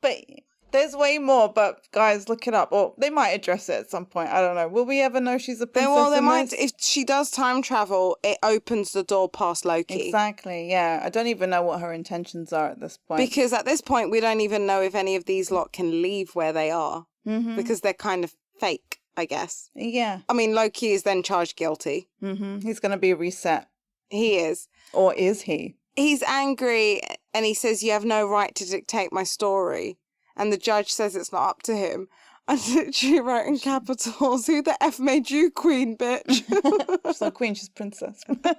But there's way more, but guys, look it up. Or they might address it at some point. I don't know. Will we ever know she's a princess? They might. If she does time travel, it opens the door past Loki. Exactly, yeah. I don't even know what her intentions are at this point. Because at this point, we don't even know if any of these lot can leave where they are. Mm-hmm. Because they're kind of fake, I guess. Yeah. I mean, Loki is then charged guilty. Mm-hmm. He's going to be reset. He is. Or is he? He's angry and he says, you have no right to dictate my story. And the judge says it's not up to him. I literally wrote in capitals, who the F made you queen, bitch? She's not queen, she's princess. But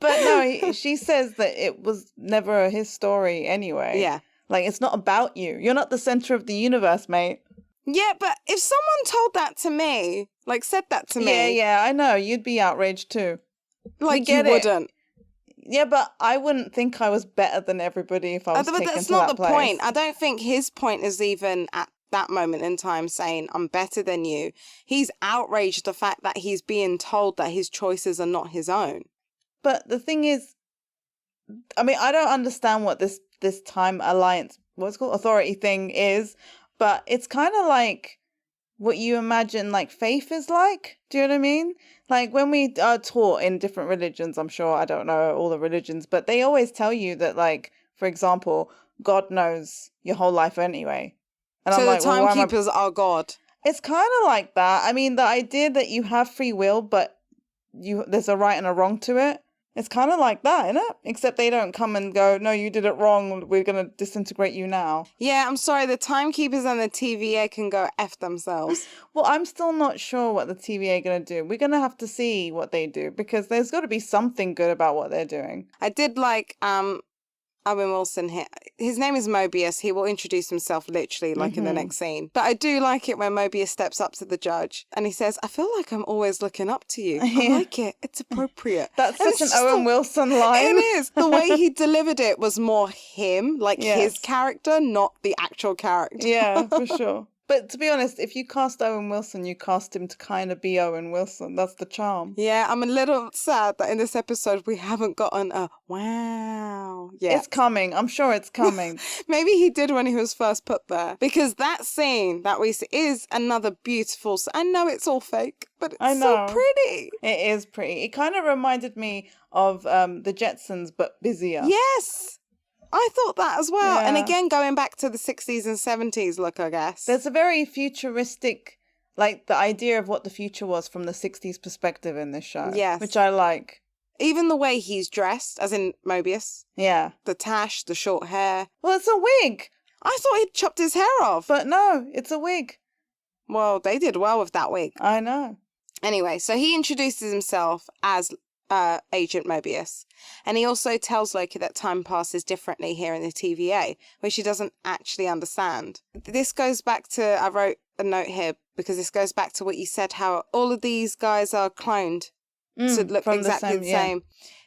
no, she says that it was never his story anyway. Yeah. Like, it's not about you. You're not the center of the universe, mate. Yeah, but if someone told that to me, like said that to me. Yeah, I know. You'd be outraged too. Like, you wouldn't. Yeah, but I wouldn't think I was better than everybody if I was taken to that place. That's not the point. I don't think his point is even at that moment in time saying, I'm better than you. He's outraged the fact that he's being told that his choices are not his own. But the thing is, I mean, I don't understand what this time alliance, what's it called, authority thing is, but it's kind of like what you imagine like faith is like. Do you know what I mean? Like when we are taught in different religions, I'm sure, I don't know all the religions, but they always tell you that, like, for example, God knows your whole life anyway. And so I'm the like, timekeepers are God. It's kind of like that. I mean, the idea that you have free will, but there's a right and a wrong to it. It's kind of like that, isn't it? Except they don't come and go, no, you did it wrong. We're going to disintegrate you now. Yeah, I'm sorry. The timekeepers and the TVA can go F themselves. Well, I'm still not sure what the TVA are going to do. We're going to have to see what they do because there's got to be something good about what they're doing. I did like Owen Wilson here. His name is Mobius. He will introduce himself literally like in the next scene. But I do like it when Mobius steps up to the judge and he says, I feel like I'm always looking up to you. I like it. It's appropriate. That's such an Owen Wilson line. It is. The way he delivered it was more him, like his character, not the actual character. Yeah, for sure. But to be honest, if you cast Owen Wilson, you cast him to kind of be Owen Wilson. That's the charm. Yeah, I'm a little sad that in this episode we haven't gotten a wow yet. It's coming. I'm sure it's coming. Maybe he did when he was first put there. Because that scene that we see is another beautiful... I know it's all fake, but it's so pretty. It is pretty. It kind of reminded me of the Jetsons, but busier. Yes! I thought that as well. Yeah. And again, going back to the 60s and 70s look, I guess. There's a very futuristic, like the idea of what the future was from the 60s perspective in this show. Yes. Which I like. Even the way he's dressed, as in Mobius. Yeah. The tash, the short hair. Well, it's a wig. I thought he'd chopped his hair off. But no, it's a wig. Well, they did well with that wig. I know. Anyway, so he introduces himself as Agent Mobius. And he also tells Loki that time passes differently here in the TVA, which he doesn't actually understand. This goes back to, I wrote a note here, because this goes back to what you said, how all of these guys are cloned to look exactly the same.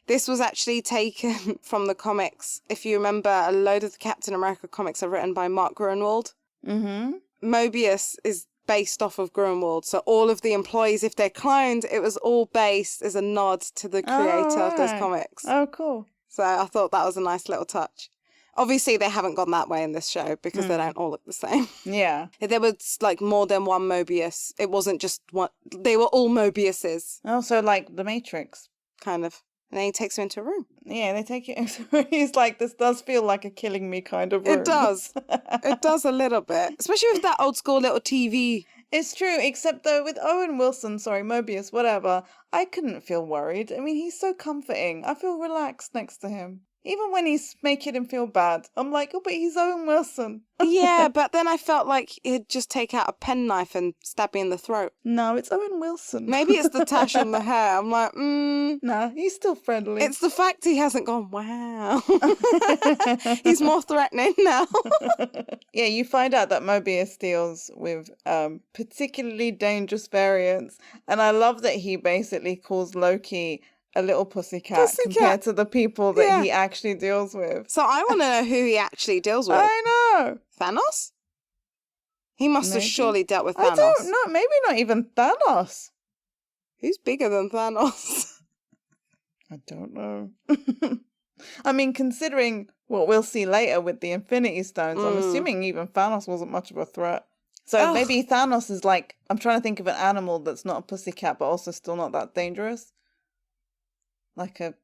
This was actually taken from the comics. If you remember, a load of the Captain America comics are written by Mark Gruenwald. Mm-hmm. Mobius is based off of Gruenwald. So all of the employees, if they're cloned, it was all based as a nod to the creator of those comics. Oh, cool. So I thought that was a nice little touch. Obviously, they haven't gone that way in this show because they don't all look the same. Yeah. There was like more than one Mobius. It wasn't just one. They were all Mobiuses. Also, like The Matrix. kind of. And then he takes him into a room. Yeah, they take it. He's like, this does feel like a killing me kind of room. It does. It does a little bit. Especially with that old school little TV. It's true, except though with Owen Wilson, sorry, Mobius, whatever, I couldn't feel worried. I mean, he's so comforting. I feel relaxed next to him. Even when he's making him feel bad, I'm like, oh, but he's Owen Wilson. Yeah, but then I felt like he'd just take out a penknife and stab me in the throat. No, it's Owen Wilson. Maybe it's the tash on the hair. I'm like, Nah, he's still friendly. It's the fact he hasn't gone, wow. He's more threatening now. Yeah, you find out that Mobius deals with particularly dangerous variants. And I love that he basically calls Loki a little pussycat compared to the people that he actually deals with. So I want to know who he actually deals with. I know. Thanos? He must have surely dealt with Thanos. I don't know. Maybe not even Thanos. Who's bigger than Thanos? I don't know. I mean, considering what we'll see later with the Infinity Stones, I'm assuming even Thanos wasn't much of a threat. So maybe Thanos is like, I'm trying to think of an animal that's not a pussycat, but also still not that dangerous. Like an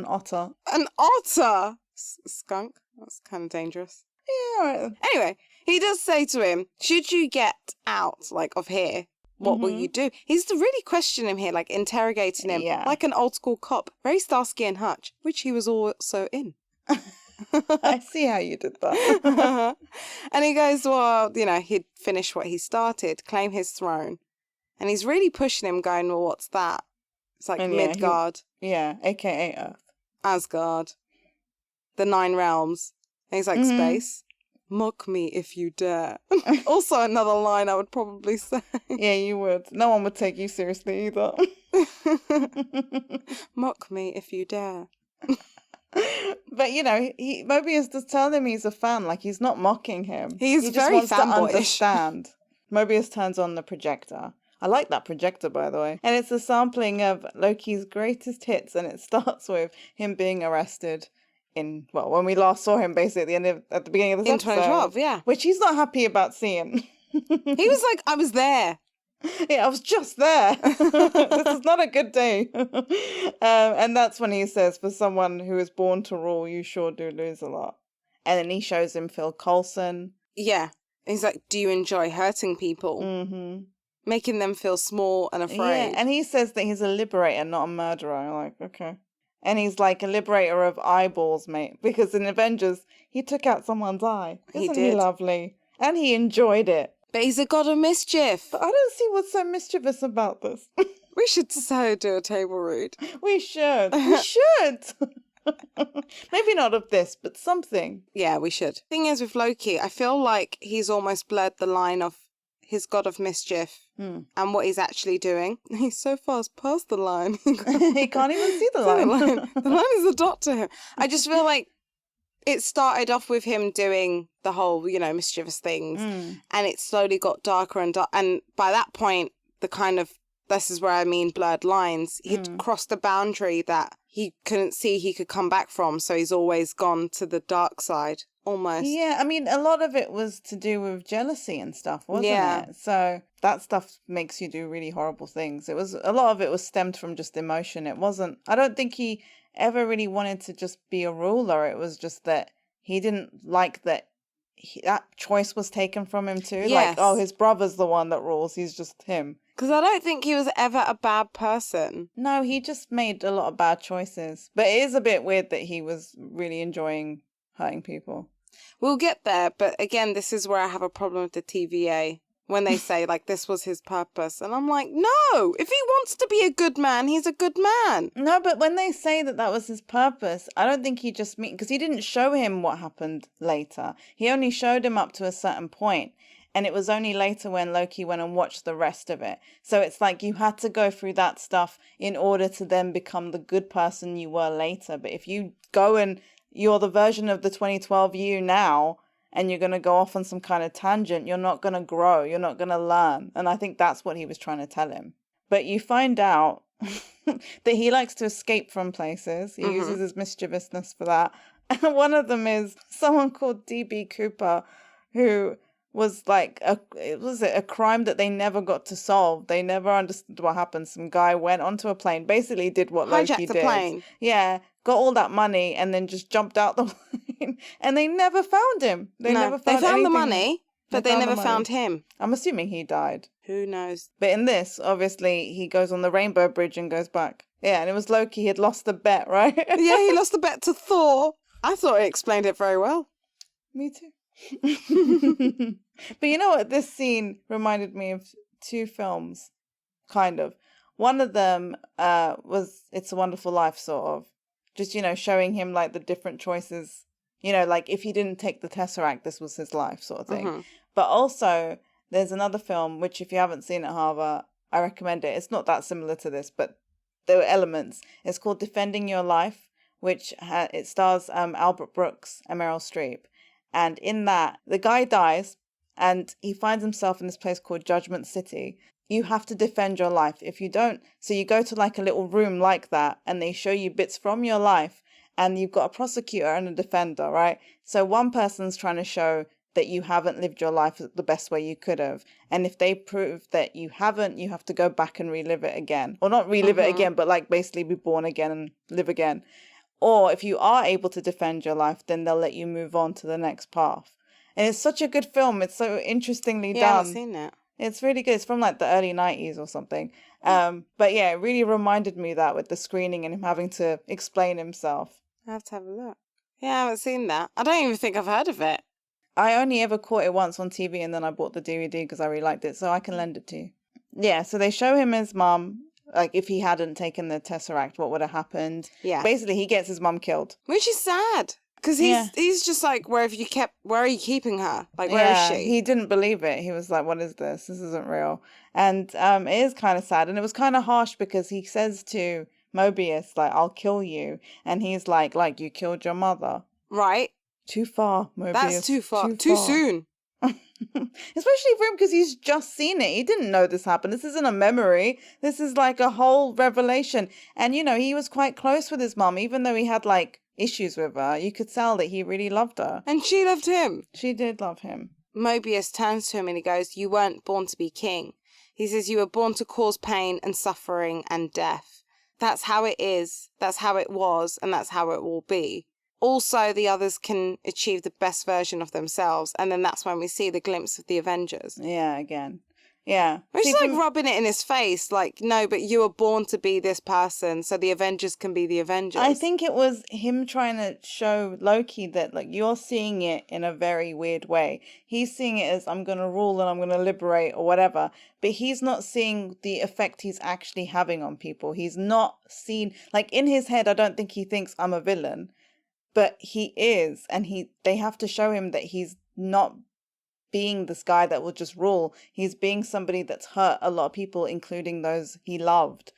otter. An otter? Skunk? That's kind of dangerous. Yeah, all right. Anyway, he does say to him, should you get out, like, of here, what will you do? He's really questioning him here, like, interrogating him, like an old school cop. Very Starsky and Hutch, which he was also in. I see how you did that. And he goes, well, you know, he'd finish what he started, claim his throne. And he's really pushing him, going, well, what's that? It's like Midgard. A.k.a. Earth. Asgard. The 9 realms. And he's like, space. Mock me if you dare. Also another line I would probably say. Yeah, you would. No one would take you seriously either. Mock me if you dare. But, you know, Mobius does tell him he's a fan. Like, he's not mocking him. He's he just very wants to fanboyish. understand. Mobius turns on the projector. I like that projector, by the way. And it's a sampling of Loki's greatest hits, and it starts with him being arrested in, well, when we last saw him, basically, at the beginning of this episode. In 2012, yeah. Which he's not happy about seeing. He was like, I was there. Yeah, I was just there. This is not a good day. And that's when he says, for someone who is born to rule, you sure do lose a lot. And then he shows him Phil Coulson. Yeah. He's like, do you enjoy hurting people? Mm-hmm. Making them feel small and afraid. Yeah, and he says that he's a liberator, not a murderer. I'm like, okay. And he's like a liberator of eyeballs, mate. Because in Avengers, he took out someone's eye. Isn't he lovely? And he enjoyed it. But he's a god of mischief. But I don't see what's so mischievous about this. We should so do a table read. We should. We should. Maybe not of this, but something. Yeah, we should. Thing is with Loki, I feel like he's almost blurred the line of his god of mischief and what he's actually doing. He's so fast past the line. He can't even see the line. The line is a dot to him. I just feel like it started off with him doing the whole, you know, mischievous things, and it slowly got darker and darker. And by that point, the kind of, this is where I mean blurred lines, he'd crossed a boundary that he couldn't see he could come back from, so he's always gone to the dark side, almost. Yeah, I mean, a lot of it was to do with jealousy and stuff, wasn't it? So that stuff makes you do really horrible things. A lot of it was stemmed from just emotion. It wasn't, I don't think he ever really wanted to just be a ruler. It was just that he didn't like that that choice was taken from him too. Yes. Like, oh, his brother's the one that rules. He's just him. Because I don't think he was ever a bad person. No, he just made a lot of bad choices. But it is a bit weird that he was really enjoying hurting people. We'll get there, but again, this is where I have a problem with the TVA. When they say, like, this was his purpose. And I'm like, no! If he wants to be a good man, he's a good man. No, but when they say that that was his purpose, I don't think he just because he didn't show him what happened later. He only showed him up to a certain point. And it was only later when Loki went and watched the rest of it. So it's like you had to go through that stuff in order to then become the good person you were later. But if you go and you're the version of the 2012 you now, and you're going to go off on some kind of tangent, you're not going to grow, you're not going to learn. And I think that's what he was trying to tell him. But you find out that he likes to escape from places. He uses his mischievousness for that. And one of them is someone called D.B. Cooper, who was like a crime that they never got to solve. They never understood what happened. Some guy went onto a plane, basically did what Loki Hijacked the did. plane. Yeah, got all that money and then just jumped out the plane. And they never found him. They never found they found anything. the money, but they never found him. I'm assuming he died. Who knows? But in this, obviously, he goes on the Rainbow Bridge and goes back. Yeah, and it was Loki. He had lost the bet, right? Yeah, he lost the bet to Thor. I thought it explained it very well. Me too. But you know what? This scene reminded me of two films, kind of. One of them was It's a Wonderful Life, sort of. Just, showing him like the different choices. Like if he didn't take the Tesseract, this was his life, sort of thing. Mm-hmm. But also, there's another film, which if you haven't seen it, Havva, I recommend it. It's not that similar to this, but there were elements. It's called Defending Your Life, which it stars Albert Brooks and Meryl Streep. And in that, the guy dies and he finds himself in this place called Judgment City. You have to defend your life. If you don't, so you go to like a little room like that and they show you bits from your life and you've got a prosecutor and a defender, right? So one person's trying to show that you haven't lived your life the best way you could have. And if they prove that you haven't, you have to go back and relive it again. Or not relive it again, but like basically be born again and live again. Or if you are able to defend your life, then they'll let you move on to the next path. And it's such a good film. It's so interestingly done. Yeah, I haven't seen it. It's really good. It's from like the early 90s or something. But yeah, it really reminded me of that with the screening and him having to explain himself. I have to have a look. Yeah, I haven't seen that. I don't even think I've heard of it. I only ever caught it once on TV and then I bought the DVD because I really liked it. So I can lend it to you. Yeah, so they show him his mum. Like, if he hadn't taken the Tesseract, what would have happened? Yeah. Basically, he gets his mum killed. Which is sad. Because he's just like, where are you keeping her? Like, where is she? He didn't believe it. He was like, what is this? This isn't real. And it is kind of sad. And it was kind of harsh because he says to Mobius, like, I'll kill you. And he's like, you killed your mother. Right. Too far, Mobius. That's too far. Too soon. Especially for him because he's just seen it. He didn't know this happened. This isn't a memory. This is like a whole revelation. And, he was quite close with his mum, even though he had like issues with her. You could tell that he really loved her. And she loved him. She did love him. Mobius turns to him and he goes, you weren't born to be king. He says, you were born to cause pain and suffering and death. That's how it is. That's how it was. And that's how it will be. Also, the others can achieve the best version of themselves. And then that's when we see the glimpse of the Avengers. Yeah, again. Yeah. Which is like rubbing it in his face. Like, no, but you were born to be this person. So the Avengers can be the Avengers. I think it was him trying to show Loki that, like, you're seeing it in a very weird way. He's seeing it as, I'm going to rule and I'm going to liberate or whatever. But he's not seeing the effect he's actually having on people. He's not seen, like, in his head, I don't think he thinks I'm a villain. But he is, and they have to show him that he's not being this guy that will just rule. He's being somebody that's hurt a lot of people, including those he loved.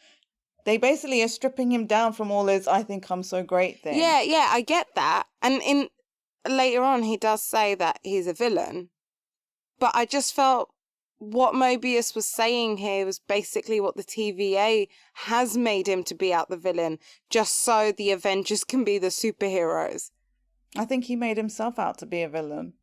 They basically are stripping him down from all his, I think I'm so great thing. Yeah, I get that. And later on, he does say that he's a villain. But I just felt what Mobius was saying here was basically what the TVA has made him to be out the villain, just so the Avengers can be the superheroes. I think he made himself out to be a villain.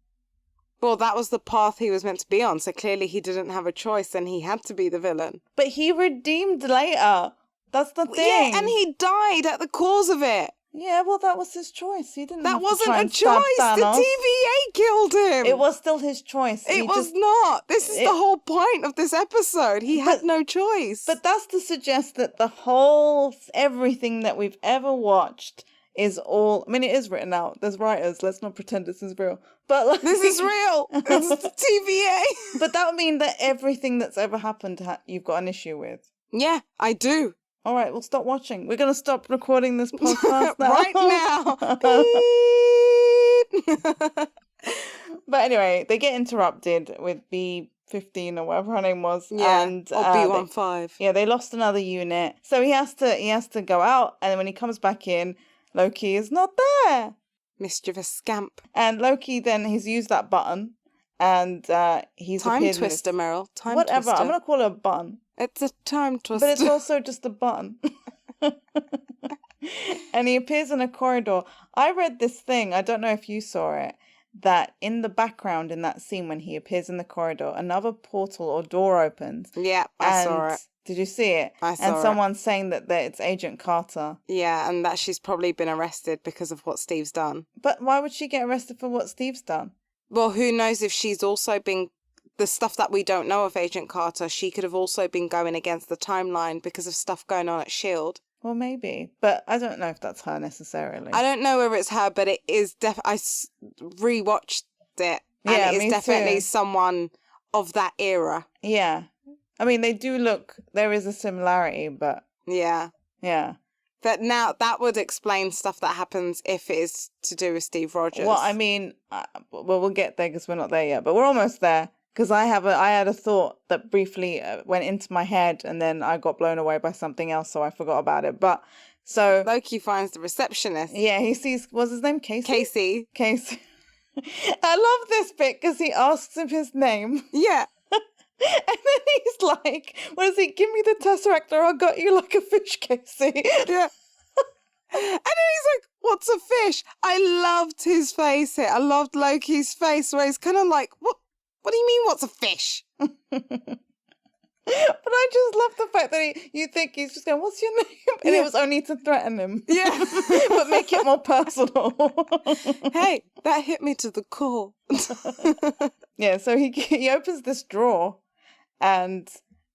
Well, that was the path he was meant to be on, so clearly he didn't have a choice and he had to be the villain. But he redeemed later. That's the thing. Yeah, and he died at the cause of it. Yeah, well, that was his choice. He didn't. That have to try wasn't a and stab choice. The Thanos. TVA killed him. It was still his choice. It was not. This is the whole point of this episode. He had no choice. But that's to suggest that everything that we've ever watched is all. I mean, it is written out. There's writers. Let's not pretend this is real. But like, this is real. It's the TVA. But that would mean that everything that's ever happened, you've got an issue with. Yeah, I do. All right, we'll stop watching. We're going to stop recording this podcast now. Right now. But anyway, they get interrupted with B-15 or whatever her name was. Yeah, and, or B-15. Yeah, they lost another unit. So he has to go out, and when he comes back in, Loki is not there. Mischievous scamp. And Loki then, he's used that button, and he's Time twister, Meryl. Time whatever. twister. I'm going to call it a button. It's a time twister. But it's also just a button. And he appears in a corridor. I read this thing. I don't know if you saw it. that in the background in that scene when he appears in the corridor, another portal or door opens. Yeah, I saw it. Did you see it? I saw and it. someone's saying that it's Agent Carter. Yeah, and that she's probably been arrested because of what Steve's done. But why would she get arrested for what Steve's done? Well, who knows if she's also been... The stuff that we don't know of Agent Carter, she could have also been going against the timeline because of stuff going on at S.H.I.E.L.D. Well, maybe. But I don't know if that's her necessarily. I don't know whether it's her, but it is I rewatched it. And Yeah, it is me definitely too. someone of that era. Yeah. I mean, they do look... There is a similarity, but... Yeah. Yeah. But now that would explain stuff that happens if it is to do with Steve Rogers. Well, I mean... well, we'll get there because we're not there yet. But we're almost there. Because I had a thought that briefly went into my head and then I got blown away by something else, so I forgot about it. But so Loki finds the receptionist. Yeah, he sees. What's his name? Casey. Casey. I love this bit because he asks him his name. Yeah. And then he's like, "What is he? Give me the Tesseract or I'll gut you like a fish, Casey." Yeah. And then he's like, "What's a fish?" I loved his face here. I loved Loki's face where he's kind of like, What do you mean, what's a fish? But I just love the fact that you think he's just going, "What's your name?" And it was only to threaten him. Yeah. But make it more personal. Hey, that hit me to the core. Yeah, so he opens this drawer and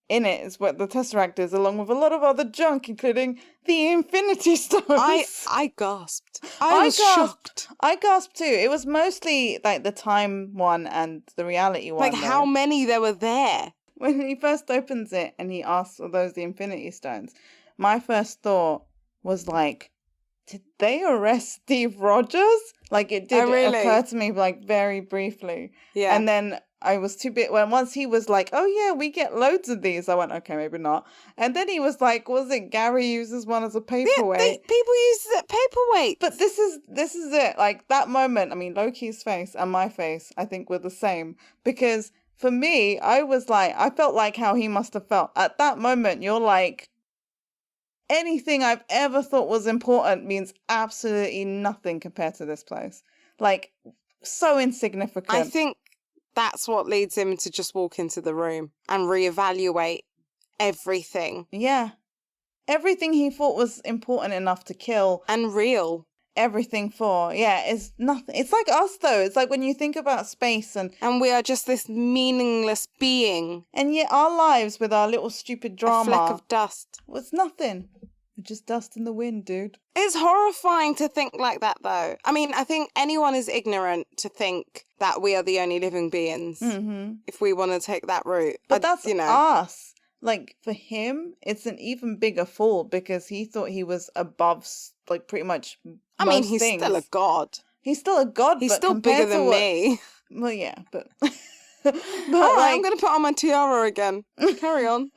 in it is what the Tesseract is, along with a lot of other junk, including the Infinity Stones. I gasped. I was shocked. I gasped too. It was mostly like the time one and the reality one. Like how many there were there. When he first opens it and he asks, "Are those the Infinity Stones?" My first thought was like, did they arrest Steve Rogers? Like it did occur to me like very briefly. Yeah. And then I was too bit when once he was like, "Oh yeah, we get loads of these." I went, "Okay, maybe not." And then he was like, "Was it Gary uses one as a paperweight?" Yeah, people use it paperweight. But this is it. Like that moment, I mean, Loki's face and my face, I think were the same because for me, I felt like how he must have felt at that moment. You're like, anything I've ever thought was important means absolutely nothing compared to this place. Like, so insignificant. I think that's what leads him to just walk into the room and reevaluate everything. Yeah. Everything he thought was important enough to kill. And real. Everything for. Yeah, it's nothing. It's like us, though. It's like when you think about space and we are just this meaningless being. And yet our lives with our little stupid drama. A fleck of dust. Was nothing. Just dust in the wind, dude. It's horrifying to think like that, though. I mean, I think anyone is ignorant to think that we are the only living beings. Mm-hmm. If we want to take that route. But that's us. Like, for him, it's an even bigger fall because he thought he was above, like, pretty much I mean, he's still a god. He's still a god, He's but still bigger than me. Well, yeah, but... All right, I'm going to put on my tiara again. Carry on.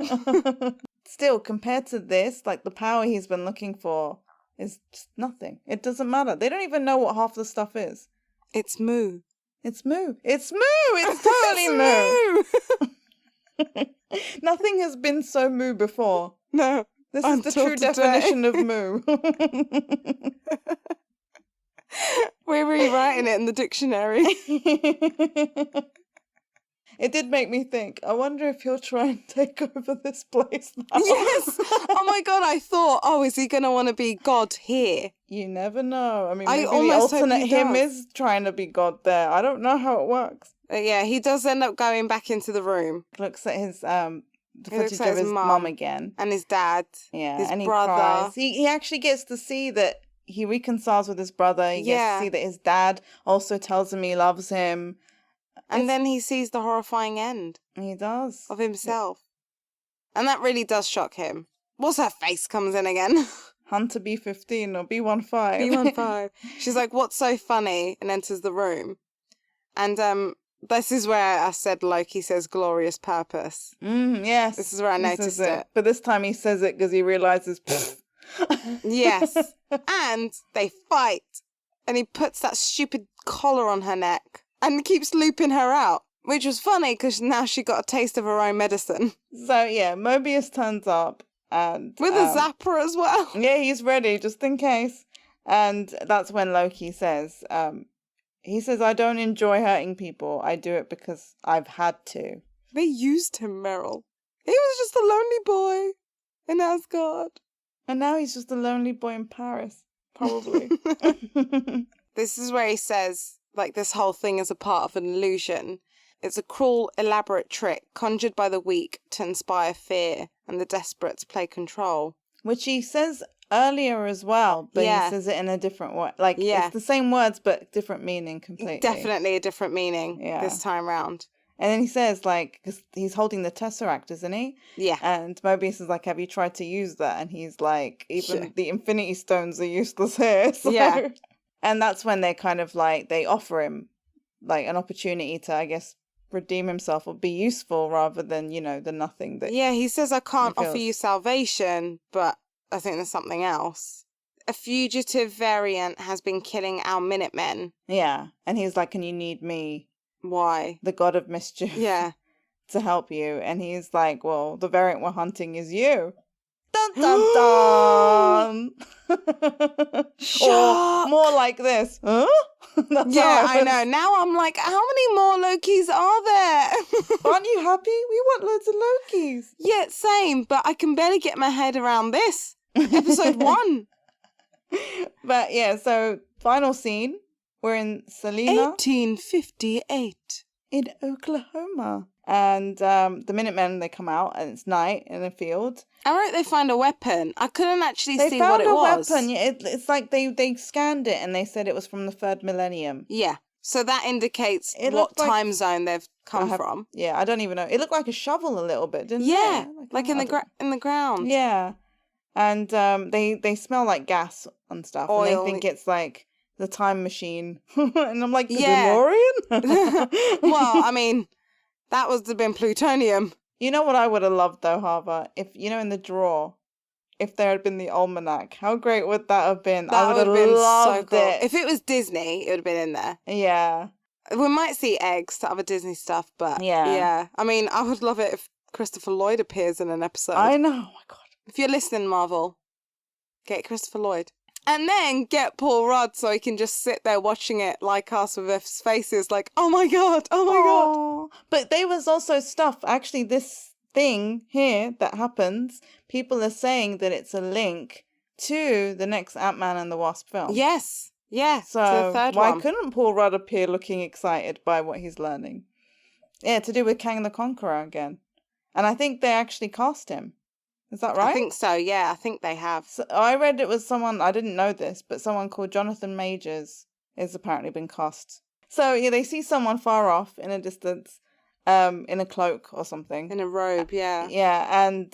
Still, compared to this, like, the power he's been looking for is just nothing. It doesn't matter. They don't even know what half the stuff is. It's Moo. It's Moo. It's Moo! It's totally Moo! Nothing has been so Moo before. No. This is the true definition of Moo. We're rewriting it in the dictionary. It did make me think, I wonder if he'll try and take over this place now. Yes! Oh my god, I thought, is he going to want to be God here? You never know. I mean, I maybe the almost hope alternate he him does. is trying to be God there. I don't know how it works. Yeah, he does end up going back into the room. Looks at his the footage at of his his mum. mum again. And his dad. Yeah, his and he brother. cries. He actually gets to see that he reconciles with his brother. He gets to see that his dad also tells him he loves him. And then he sees the horrifying end. He does. Of himself. And that really does shock him. What's her face comes in again? Hunter B15 or B15. B15. She's like, "What's so funny?" and enters the room. And this is where I said Loki says glorious purpose. Yes. This is where I noticed it. But this time he says it because he realizes, Yes. And they fight. And he puts that stupid collar on her neck and keeps looping her out. Which was funny because now she got a taste of her own medicine. So yeah, Mobius turns up and with a zapper as well. Yeah, he's ready just in case. And that's when Loki says, he says, I don't enjoy hurting people. I do it because I've had to. They used him, Meryl. He was just a lonely boy in Asgard. And now he's just a lonely boy in Paris, probably. This is where he says, like, this whole thing is a part of an illusion. It's a cruel, elaborate trick conjured by the weak to inspire fear and the desperate to play control. Which he says earlier as well, but he says it in a different way. Like, it's the same words, but different meaning completely. Definitely a different meaning this time round. And then he says, like, because he's holding the Tesseract, isn't he? Yeah. And Mobius is like, have you tried to use that? And he's like, even the Infinity Stones are useless here. So. Yeah. And that's when they kind of like, they offer him like an opportunity to, I guess, redeem himself or be useful rather than, you know, the nothing that... Yeah, he says, I can't offer you salvation, but I think there's something else. A fugitive variant has been killing our Minutemen. Yeah. And he's like, and you need me... Why? The god of mischief. Yeah. To help you. And he's like, well, the variant we're hunting is you. Dun dun dun! Or more like this. Huh? Yeah, I know. Now I'm like, how many more Lokis are there? Aren't you happy? We want loads of Lokis. Yeah, same. But I can barely get my head around this. Episode 1. But yeah, so final scene. We're in Salina. 1858. In Oklahoma. And the Minutemen, they come out and it's night in a field. I wrote they find a weapon. I couldn't actually see what it was. They found a weapon. Yeah, it's like they scanned it and they said it was from the 3rd millennium. Yeah. So that indicates what time zone they've come from. Yeah, I don't even know. It looked like a shovel a little bit, didn't it? Yeah, like in the ground. Yeah. And they smell like gas and stuff. Oil. And they think it's like the time machine. And I'm like, the DeLorean? Well, I mean, that would have been plutonium. You know what I would have loved, though, Havva? If, you know, in the drawer, if there had been the almanac, how great would that have been? I would have loved it. If it was Disney, it would have been in there. Yeah. We might see eggs to other Disney stuff, but yeah. I mean, I would love it if Christopher Lloyd appears in an episode. I know. Oh, my God. If you're listening, Marvel, get Christopher Lloyd. And then get Paul Rudd so he can just sit there watching it like us with his faces like, oh my God. God. But there was also stuff, actually this thing here that happens, people are saying that it's a link to the next Ant-Man and the Wasp film. Yes. Yeah. So the third why one. couldn't Paul Rudd appear looking excited by what he's learning? Yeah, to do with Kang the Conqueror again. And I think they actually cast him. Is that right? I think so, yeah. I think they have. So I read it was someone, I didn't know this, but someone called Jonathan Majors has apparently been cast. So yeah, they see someone far off in a distance, in a cloak or something. In a robe, yeah. Yeah, and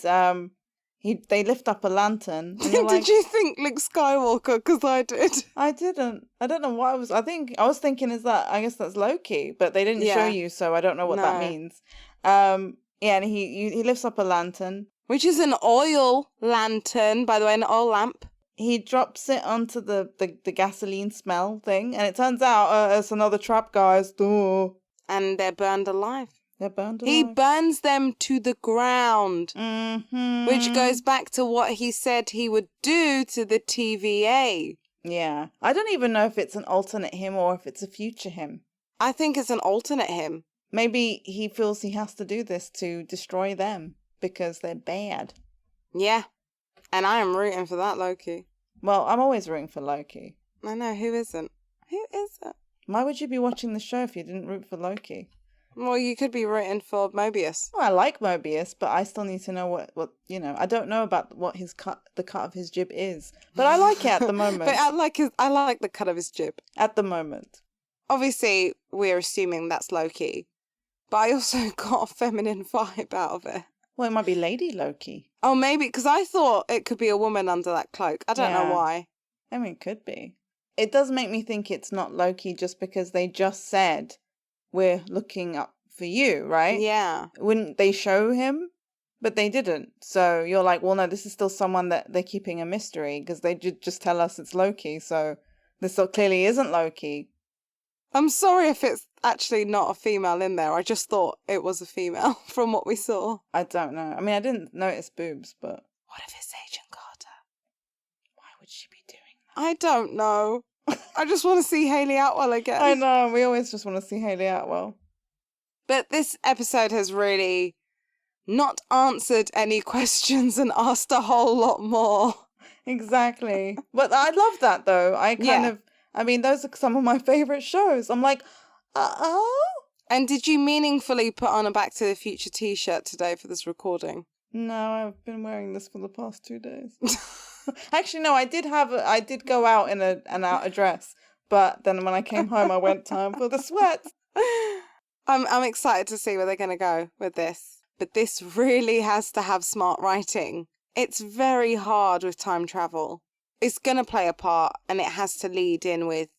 they lift up a lantern. And Did you think Luke Skywalker? Because I did. I didn't. I don't know what I was. I was thinking, I guess that's Loki, but they didn't show you, so I don't know what that means. Yeah, and he lifts up a lantern. Which is an oil lantern, by the way, an oil lamp. He drops it onto the gasoline smell thing, and it turns out it's another trap, guys. Duh. And they're burned alive. He burns them to the ground. Mm-hmm. Which goes back to what he said he would do to the TVA. Yeah. I don't even know if it's an alternate him or if it's a future him. I think it's an alternate him. Maybe he feels he has to do this to destroy them. Because they're bad. Yeah. And I am rooting for that Loki. Well, I'm always rooting for Loki. I know, who isn't? Who isn't? Why would you be watching the show if you didn't root for Loki? Well, you could be rooting for Mobius. Well, I like Mobius, but I still need to know what you know, I don't know about what the cut of his jib is. But I like it at the moment. But I like the cut of his jib. At the moment. Obviously, we're assuming that's Loki. But I also got a feminine vibe out of it. Well, it might be Lady Loki. Oh, maybe, because I thought it could be a woman under that cloak. I don't know why. I mean, it could be. It does make me think it's not Loki just because they just said, we're looking up for you, right? Yeah. Wouldn't they show him? But they didn't. So you're like, well, no, this is still someone that they're keeping a mystery because they just tell us it's Loki. So this clearly isn't Loki. I'm sorry if it's actually not a female in there. I just thought it was a female from what we saw. I don't know. I mean, I didn't notice boobs, but... What if it's Agent Carter? Why would she be doing that? I don't know. I just want to see Hayley Atwell again. I know, we always just want to see Hayley Atwell. But this episode has really not answered any questions and asked a whole lot more. Exactly. But I love that, though. I mean, those are some of my favourite shows. I'm like, And did you meaningfully put on a Back to the Future t-shirt today for this recording? No, I've been wearing this for the past 2 days. Actually, no, I did go out in an outer dress, but then when I came home, I went time for the sweats. I'm excited to see where they're going to go with this. But this really has to have smart writing. It's very hard with time travel. It's going to play a part, and it has to lead in with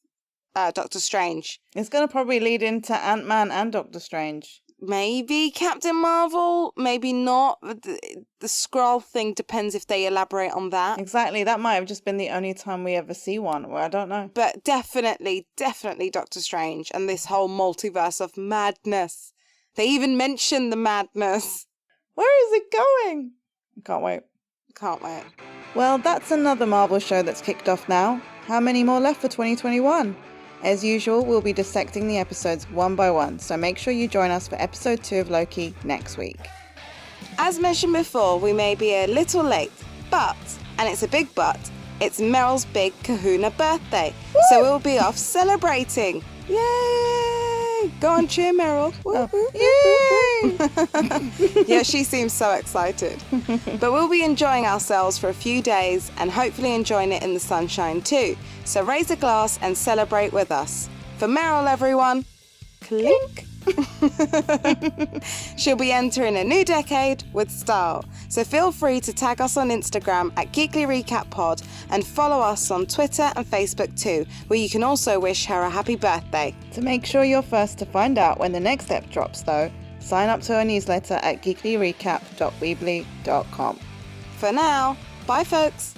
Doctor Strange. It's going to probably lead into Ant-Man and Doctor Strange. Maybe Captain Marvel, maybe not. The Skrull thing depends if they elaborate on that. Exactly, that might have just been the only time we ever see one, well, I don't know. But definitely Doctor Strange and this whole multiverse of madness. They even mention the madness. Where is it going? Can't wait. Can't wait. Well, that's another Marvel show that's kicked off now. How many more left for 2021? As usual, we'll be dissecting the episodes one by one, so make sure you join us for episode 2 of Loki next week. As mentioned before, we may be a little late, but, and it's a big but, it's Meryl's big kahuna birthday. Woo! So we'll be off celebrating. Yay! Go on, cheer Meryl. Yay! Yeah, she seems so excited. But we'll be enjoying ourselves for a few days and hopefully enjoying it in the sunshine too. So raise a glass and celebrate with us. For Meryl, everyone, clink. She'll be entering a new decade with style. So feel free to tag us on Instagram at Geekly Recap Pod and follow us on Twitter and Facebook too, where you can also wish her a happy birthday. To make sure you're first to find out when the next ep drops though, sign up to our newsletter at geeklyrecap.weebly.com. For now, bye folks.